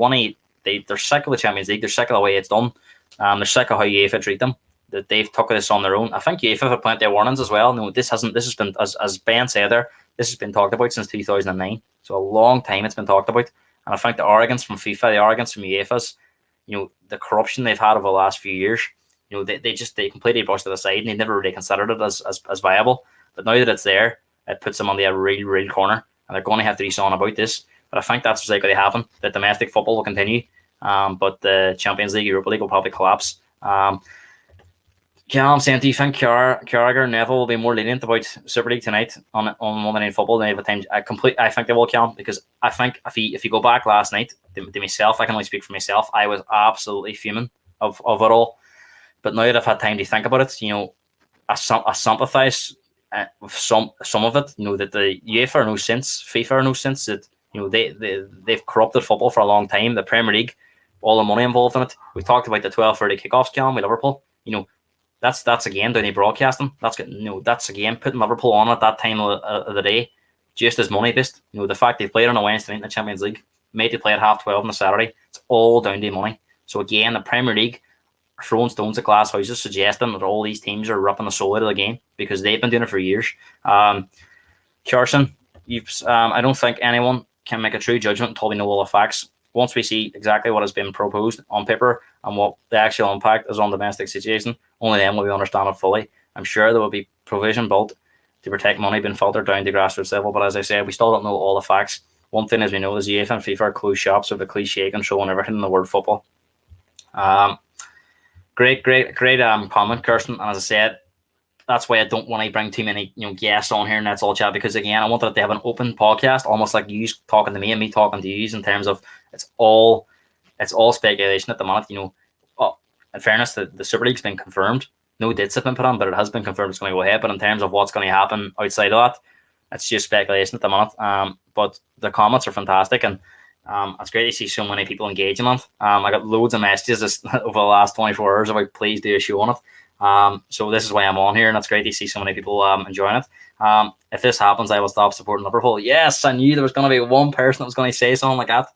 they're sick of the Champions League. They're sick of the way it's done. They're sick of how UEFA treat them. That they've took this on their own. I think UEFA have plenty of warnings as well. No, this has been, as Ben said there, this has been talked about since 2009. So a long time it's been talked about. And I think the arrogance from FIFA, the arrogance from UEFA's, the corruption they've had over the last few years, they completely brushed it aside and they never really considered it as viable. But now that it's there, it puts them on the real corner, and they're going to have to do something about this. But I think that's what's likely to happen. That domestic football will continue, but the Champions League, Europa League will probably collapse. I'm saying, do you think Carragher and Neville will be more lenient about Super League tonight on Monday Night Football than any time? I think they will, Cam, because I think if you go back last night, to myself, I can only speak for myself, I was absolutely fuming of it all. But now that I've had time to think about it, I sympathise with some of it. That the UEFA are no sense, FIFA are no sense. That they've corrupted football for a long time. The Premier League, all the money involved in it. We talked about the 12:30 kickoffs, Cam, with Liverpool. That's again down to broadcasting. That's again putting Liverpool on at that time of the day, just as money based. The fact they played on a Wednesday night in the Champions League, made they play at 12:30 on a Saturday. It's all down to money. So again, the Premier League are throwing stones at glass houses, suggesting that all these teams are ripping the soul out of the game because they've been doing it for years. Carson, I don't think anyone can make a true judgment until we know all the facts. Once we see exactly what has been proposed on paper and what the actual impact is on the domestic situation, only then will we understand it fully. I'm sure there will be provision built to protect money being filtered down to grassroots level, but as I said, we still don't know all the facts. One thing is we know is UEFA and FIFA are closed shops with a cliche controlling everything in the word football. Great comment, Kirsten. And as I said, that's why I don't want to bring too many guests on here and that's all chat, because again, I wanted to have an open podcast, almost like you talking to me and me talking to you, in terms of it's all speculation at the moment. In fairness, the Super League's been confirmed. No dates have been put on, but it has been confirmed it's going to go ahead. But in terms of what's going to happen outside of that, it's just speculation at the moment. But the comments are fantastic, and it's great to see so many people engaging on it. I got loads of messages over the last 24 hours about please do a show on it. So this is why I'm on here, and it's great to see so many people enjoying it. If this happens, I will stop supporting Liverpool. Yes, I knew there was going to be one person that was going to say something like that.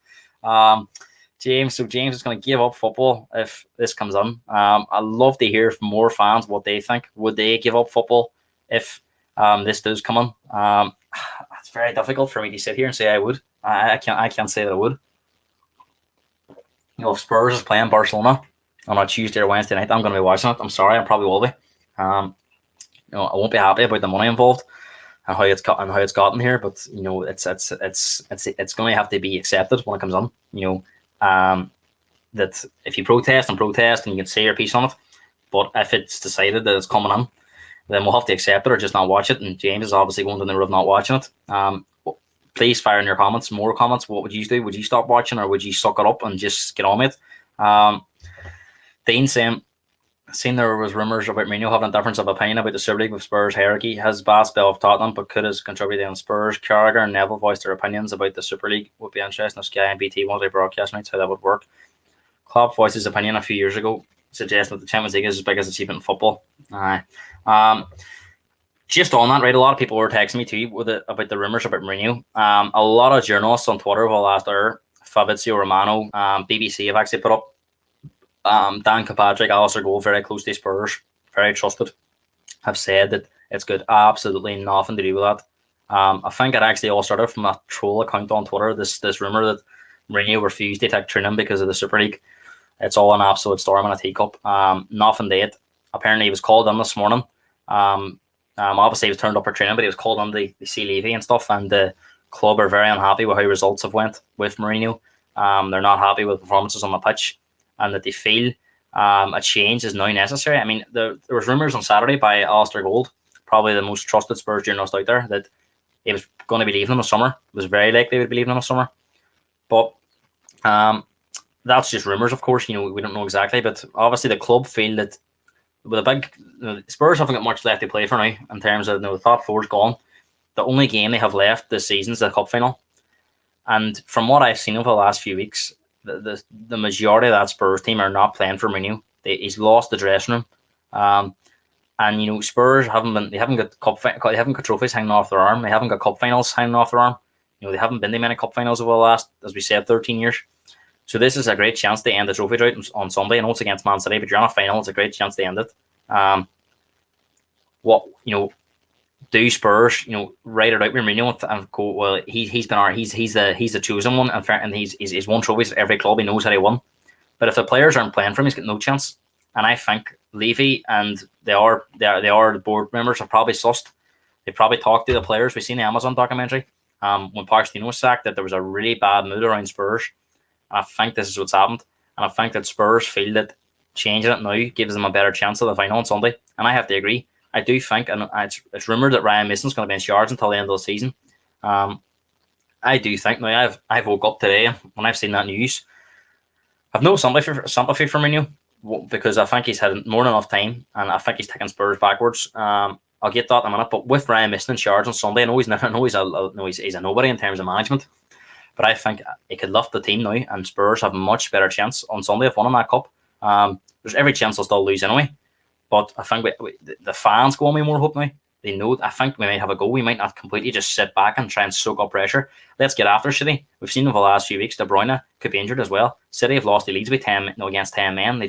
James is going to give up football if this comes on. I'd love to hear from more fans what they think. Would they give up football if this does come on? It's very difficult for me to sit here and say I would. I can't say that I would. If Spurs is playing Barcelona on a Tuesday or Wednesday night, I'm going to be watching it. I'm sorry, I probably will be. I won't be happy about the money involved and how it's gotten here, but it's going to have to be accepted when it comes on. That if you protest and you can say your piece on it, but if it's decided that it's coming on, then we'll have to accept it or just not watch it. And James is obviously going to the route of not watching it. Please fire in your comments. More comments. What would you do? Would you stop watching, or would you suck it up and just get on with it? Dean saying there was rumours about Mourinho having a difference of opinion about the Super League with Spurs hierarchy. Has bad spell of Tottenham, but could has contributed on Spurs. Carragher and Neville voiced their opinions about the Super League. Would be interesting if Sky and BT wanted to broadcast nights, how that would work. Klopp voiced his opinion a few years ago, suggesting that the Champions League is as big as achievement in football. Just on that, right, a lot of people were texting me too about the rumours about Mourinho. A lot of journalists on Twitter over the last hour, Fabrizio Romano, BBC have actually put up Dan Kilpatrick, Alistair Gold, very close to Spurs, very trusted, have said that it's got absolutely nothing to do with that. I think it actually all started from a troll account on Twitter, this rumour that Mourinho refused to take training because of the Super League. It's all an absolute storm in a teacup. Nothing to it. Apparently he was called in this morning. Obviously he was turned up for training, but he was called on the C Levy and stuff, and the club are very unhappy with how results have went with Mourinho. They're not happy with performances on the pitch, and that they feel a change is now necessary. I mean, there was rumours on Saturday by Alistair Gold, probably the most trusted Spurs journalist out there, that he was going to be leaving in the summer. It was very likely he would be leaving in the summer. But that's just rumours, of course. We don't know exactly, but obviously the club feel that with a big Spurs haven't got much left to play for now in terms of the top four's gone. The only game they have left this season is the cup final, and from what I've seen over the last few weeks, the majority of that Spurs team are not playing for Mourinho. He's lost the dressing room, and Spurs haven't got trophies hanging off their arm. They haven't got cup finals hanging off their arm. They haven't been to many cup finals over the last, as we said, 13 years. So this is a great chance to end the trophy drought on Sunday. I know it's against Man City, but you're on a final. It's a great chance to end it. What do Spurs write it out with Mourinho and go, well, he's the chosen one, and he's won trophies at every club. He knows how to win. But if the players aren't playing for him, he's got no chance. And I think Levy and the board members have probably sussed. They probably talked to the players. We've seen the Amazon documentary when Pochettino was sacked that there was a really bad mood around Spurs. And I think this is what's happened. And I think that Spurs feel that changing it now gives them a better chance of the final on Sunday. And I have to agree. I do think, and it's rumoured that Ryan Mason's going to be in charge until the end of the season. I do think. Now, I've woke up today when I've seen that news. I've no sympathy for Mourinho because I think he's had more than enough time, and I think he's taking Spurs backwards. I'll get that in a minute. But with Ryan Mason in charge on Sunday, I know he's a nobody in terms of management. But I think he could lift the team now, and Spurs have a much better chance on Sunday of winning that cup. There's every chance they'll still lose anyway. But I think the fans go on with more hope now. They know. I think we might have a go. We might not completely just sit back and try and soak up pressure. Let's get after City. We've seen over the last few weeks. De Bruyne could be injured as well. City have lost the leads with 10 against 10 men.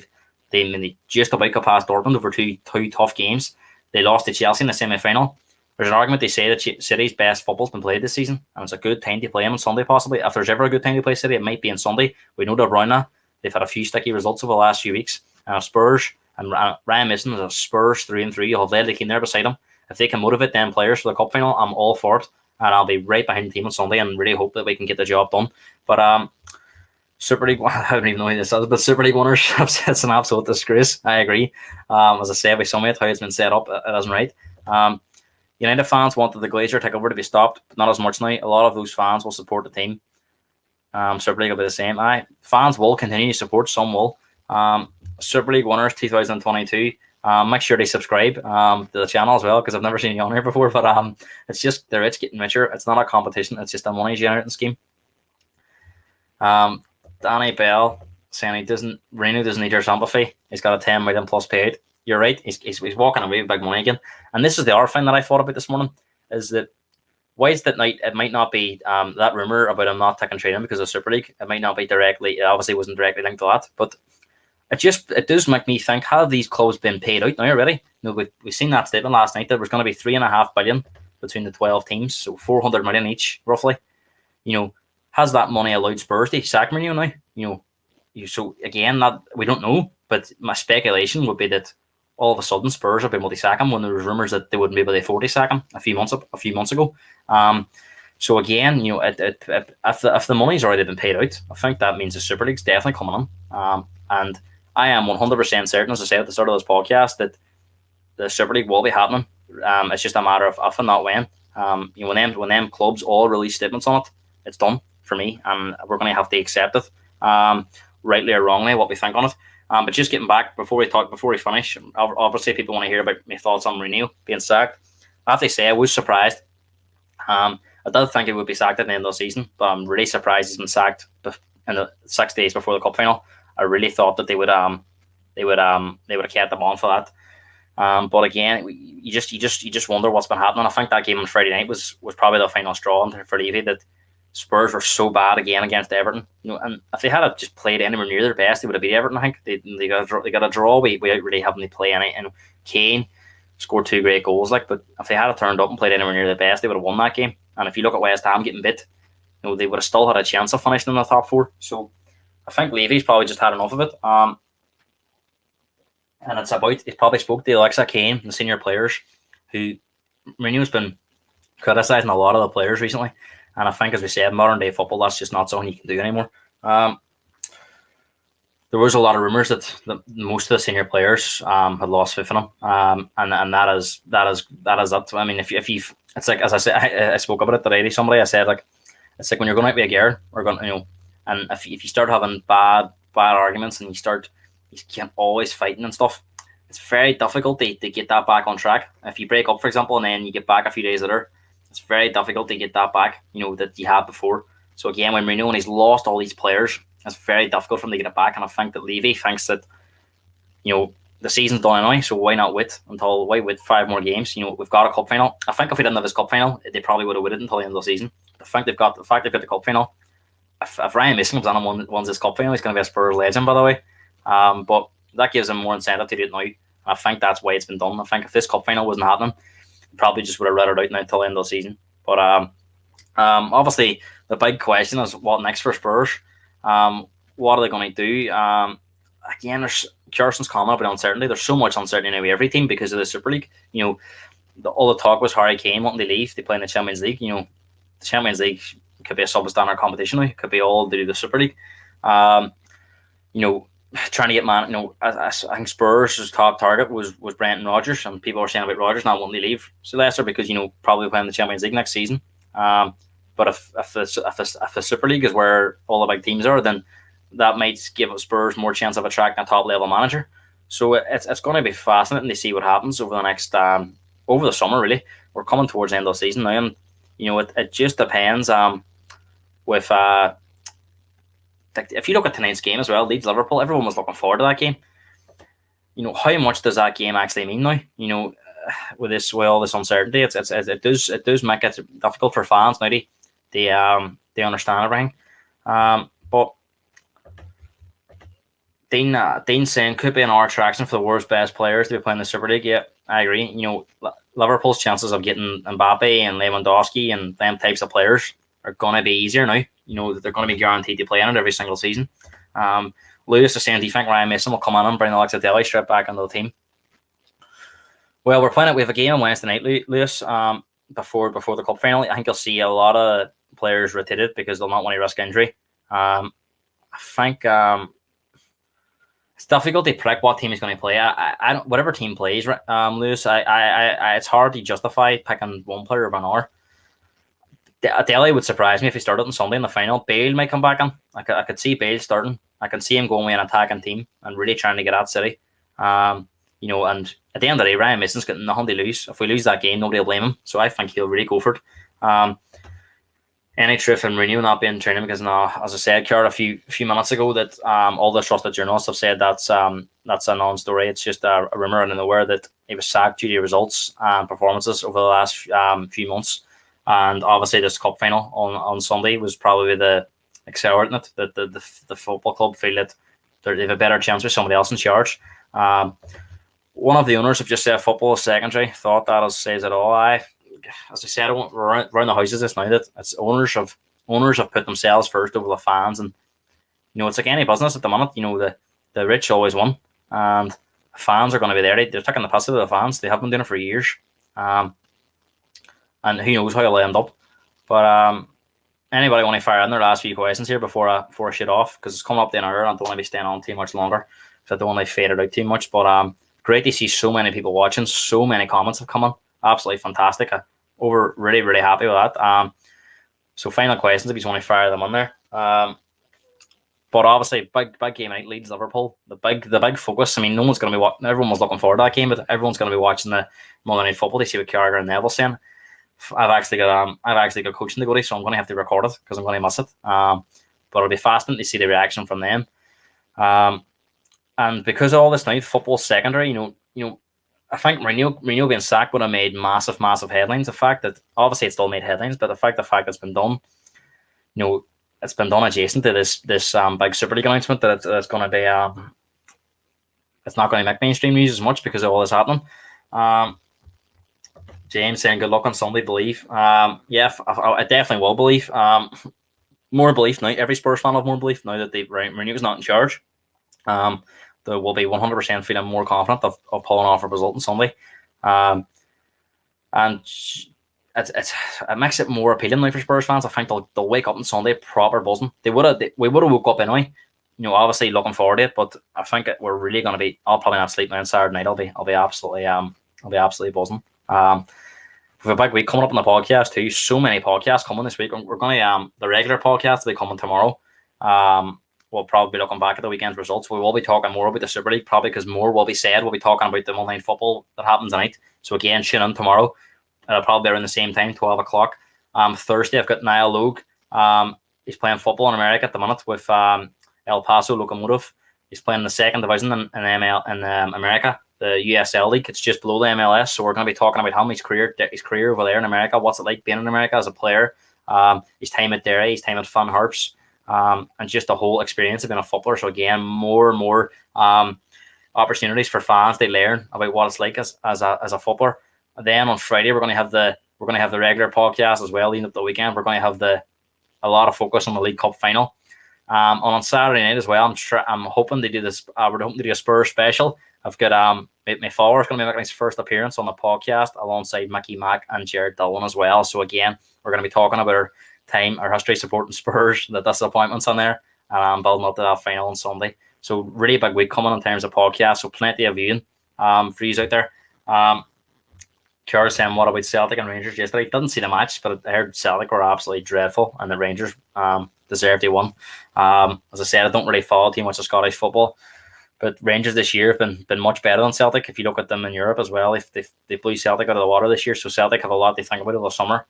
They just about got past Dortmund over two tough games. They lost to Chelsea in the semi-final. There's an argument they say that City's best football's been played this season, and it's a good time to play them on Sunday possibly. If there's ever a good time to play City, it might be on Sunday. We know De Bruyne. They've had a few sticky results over the last few weeks. Spurs and Ryan Mason is a Spurs 3-3. You'll have led the team there beside him. If they can motivate them players for the cup final, I'm all for it, and I'll be right behind the team on Sunday and really hope that we can get the job done. But Super League, I don't even know who this is, but Super League winners, it's an absolute disgrace. I agree. As I said, with some of how it's been set up, it isn't right. United fans wanted the Glazer takeover to be stopped, but not as much now. A lot of those fans will support the team. Super League will be the same. Fans will continue to support, some will. Super League winners 2022. Make sure to subscribe to the channel as well, because I've never seen you on here before. But it's just the rich getting richer. It's not a competition. It's just a money generating scheme. Danny Bell saying Reno doesn't need your sympathy. He's got a 10 million plus paid. You're right. He's walking away with big money again. And this is the other thing that I thought about this morning, is that why is that night? It might not be that rumor about him not taking training because of Super League. It might not be directly. It obviously wasn't directly linked to that, but it does make me think: have these clubs been paid out now already? We've seen that statement last night that there's going to be $3.5 billion between the 12 teams, so 400 million each, roughly. Has that money allowed Spurs to sack Mourinho now? So again, that we don't know, but my speculation would be that all of a sudden Spurs have been able to sack him when there was rumours that they wouldn't be able to afford to sack him a few months ago. So again, if the money's already been paid out, I think that means the Super League's definitely coming on. And I am 100% certain, as I said at the start of this podcast, that the Super League will be happening. It's just a matter of if and not when. When them clubs all release statements on it, it's done for me, and we're going to have to accept it, rightly or wrongly, what we think on it. But just getting back before we finish, obviously people want to hear about my thoughts on Mourinho being sacked. I have to say I was surprised. I did think he would be sacked at the end of the season, but I'm really surprised he's been sacked in the 6 days before the cup final. I really thought that they would have kept him on for that. But again, you just wonder what's been happening. I think that game on Friday night was probably the final straw for Levy, that Spurs were so bad again against Everton. And if they had just played anywhere near their best, they would have beat Everton. I think they got a draw without really having to play any. And Kane scored 2 great goals, but if they had turned up and played anywhere near their best, they would have won that game. And if you look at West Ham getting bit, they would have still had a chance of finishing in the top 4. So I think Levy's probably just had enough of it. And it's about, he probably spoke to Alexa Kane, the senior players, who Mourinho's been criticising a lot of the players recently. And I think, as we said, modern day football, that's just not something you can do anymore. There was a lot of rumours that most of the senior players had lost faith in him, and that is it. I mean, if you, it's like, as I said, I spoke about it today to somebody. I said, it's like when you're going out with a girl, and if you start having bad arguments and you can't always fighting and stuff, it's very difficult to get that back on track. If you break up, for example, and then you get back a few days later, it's very difficult to get that back, that you had before. So again, when Mourinho, when he's lost all these players, it's very difficult for him to get it back. And I think that Levy thinks that, the season's done anyway, so why wait 5 more games? We've got a cup final. I think if we didn't have this cup final, they probably would have waited until the end of the season. The fact they've got the cup final, if Ryan Mason comes on and wins this cup final, he's going to be a Spurs legend, by the way. But that gives him more incentive to do it now. I think that's why it's been done. I think if this cup final wasn't happening, probably just would have read it out now until the end of the season. But obviously, the big question is what next for Spurs? What are they going to do? Again, there's Kirsten's comment about uncertainty. There's so much uncertainty in every team because of the Super League. All the talk was Harry Kane wanting to leave. They play in the Champions League. The Champions League could be a substandard competition now. It could be all to do the Super League. Trying to get I think Spurs' top target was Brendan Rodgers, and people were saying about Rodgers not wanting to leave Leicester because probably playing the Champions League next season. But if the Super League is where all the big teams are, then that might give Spurs more chance of attracting a top level manager. So it's going to be fascinating to see what happens over the next over the summer. Really, we're coming towards the end of the season now, and it just depends. With if you look at tonight's game as well, Leeds Liverpool, everyone was looking forward to that game. How much does that game actually mean now? With all this uncertainty, it does make it difficult for fans now. They understand everything. But Dean saying could be an hour attraction for the world's best players to be playing the Super League. Yeah, I agree. Liverpool's chances of getting Mbappe and Lewandowski and them types of players are going to be easier now. They're going to be guaranteed to play in it every single season. Lewis is saying, do you think Ryan Mason will come on and bring Alexa Dele straight back into the team? Well, we're playing it. We have a game on Wednesday night, Lewis, before the cup final. I think you'll see a lot of players rotated because they'll not want to risk injury. I think it's difficult to predict what team he's going to play. I don't, whatever team plays, Lewis. It's hard to justify picking one player over another. Dele would surprise me if he started on Sunday in the final. Bale might come back in. I could see Bale starting. I can see him going with an attacking team and really trying to get at City. And at the end of the day, Ryan Mason's got nothing to lose. If we lose that game, nobody will blame him. So I think he'll really go for it. Any truth in Mourinho not being training because now, as I said, Kiara, a few minutes ago, that all the trusted journalists have said that's a non-story. It's just a rumor and nowhere that he was sacked due to results and performances over the last few months. And obviously, this cup final on Sunday was probably the accelerating it. That the football club feel that they have a better chance with somebody else in charge. One of the owners have just said football is secondary. Thought that says it all. As I said, I won't run the houses this now that it's owners have put themselves first over the fans, and it's like any business at the minute. The rich always win, and fans are going to be there. They're taking the piss out of the fans. They have been doing it for years. And who knows how it'll end up. But anybody want to fire in their last few questions here before I shut off? Because it's coming up to an hour and I don't want to be staying on too much longer because I don't want to fade it out too much. But great to see so many people watching. So many comments have come in. Absolutely fantastic. Really, really happy with that. So final questions if you want to fire them on there. But obviously, big game night, Leeds Liverpool. The big focus. I mean, no one's going to be everyone was looking forward to that game, but everyone's going to be watching the Monday Night Football to see what Carragher and Neville saying. I've actually got coaching to go to, so I'm going to have to record it because I'm going to miss it. But it'll be fascinating to see the reaction from them. And because of all this now, football's secondary. I think Mourinho being sacked would have made massive headlines. The fact that obviously it still made headlines, but the fact it's been done, it's been done adjacent to this big Super League announcement that it's going to be it's not going to make mainstream news as much because of all this happening. James saying good luck on Sunday. Believe. Yeah, I definitely will believe. More belief now. Every Spurs fan will have more belief now that Mourinho's not in charge. They will be 100% feeling more confident of pulling off a result on Sunday. And it makes it more appealing now for Spurs fans. I think they'll wake up on Sunday proper buzzing. We would have woke up anyway. Obviously looking forward to it, but I think we're really going to be. I'll probably not sleep now on Saturday night. I'll be absolutely buzzing. We have a big week coming up on the podcast too. So many podcasts coming this week. We're going to the regular podcast will be coming tomorrow. We'll probably be looking back at the weekend's results. We will be talking more about the Super League, probably because more will be said. We'll be talking about the Monday Night Football that happens tonight. So again, tune in tomorrow. It'll probably be around the same time, 12 o'clock. Thursday, I've got Niall Logue. He's playing football in America at the minute with El Paso Locomotive. He's playing in the second division in America, the USL League. It's just below the MLS. So we're going to be talking about his career over there in America. What's it like being in America as a player? His time at Derry, his time at Fun Harps. and just the whole experience of being a footballer. So again, more and more opportunities for fans to learn about what it's like as a footballer. And then on Friday we're going to have the regular podcast as well. Leading up the weekend, we're going to have a lot of focus on the League Cup final. And on Saturday night as well, I'm hoping to do this. We're hoping to do a Spurs special. I've got my follower's going to be making his first appearance on the podcast alongside Mickey Mack and Jared Dillon as well. So again, we're going to be talking about our history supporting Spurs, the disappointments on there, and building up to that final on Sunday. So really big week coming in terms of podcasts. So plenty of viewing for you out there. Kiara saying what about Celtic and Rangers yesterday? Didn't see the match, but I heard Celtic were absolutely dreadful, and the Rangers deserved they won. As I said, I don't really follow too much of Scottish football, but Rangers this year have been much better than Celtic. If you look at them in Europe as well, if they blew Celtic out of the water this year, so Celtic have a lot to think about over the summer.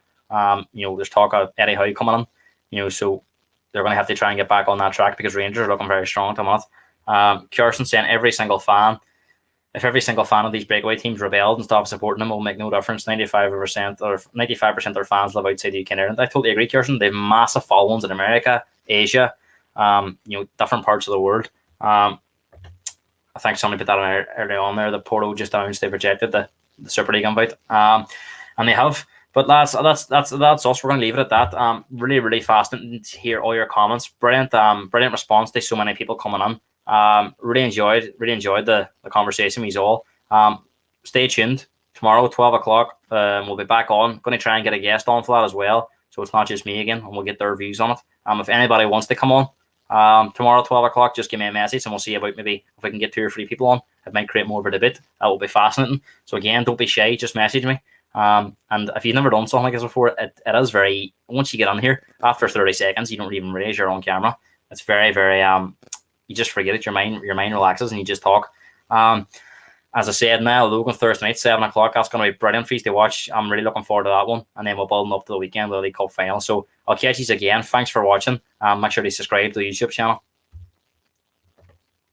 There's talk of Eddie Howe coming in, so they're going to have to try and get back on that track because Rangers are looking very strong at the moment. Kirsten saying if every single fan of these breakaway teams rebelled and stopped supporting them, it will make no difference. 95% of their fans live outside the UK and Ireland. I totally agree, Kirsten. They have massive followings in America, Asia, different parts of the world. I think somebody put that in early on there. The Porto just announced they've rejected the Super League invite, and they have. But lads, that's us. We're going to leave it at that. Really, really fascinating to hear all your comments. Brilliant response to so many people coming on. Really enjoyed the conversation with you all. Stay tuned tomorrow 12 o'clock. We'll be back on. Going to try and get a guest on for that as well, so it's not just me again, and we'll get their views on it. If anybody wants to come on tomorrow 12 o'clock, just give me a message and we'll see about maybe if we can get 2 or 3 people on. It might create more of a debate. That will be fascinating. So again, don't be shy, just message me. And if you've never done something like this before, it is very, once you get on here, after 30 seconds you don't even realize you're on camera. It's very, very you just forget it. Your mind relaxes and you just talk. As I said, now Logan Thursday night 7 o'clock, that's going to be brilliant for you to watch. I'm really looking forward to that one, and then we'll build up to the weekend with the League Cup final. So I'll catch you again. Thanks for watching. Make sure to subscribe to the YouTube channel.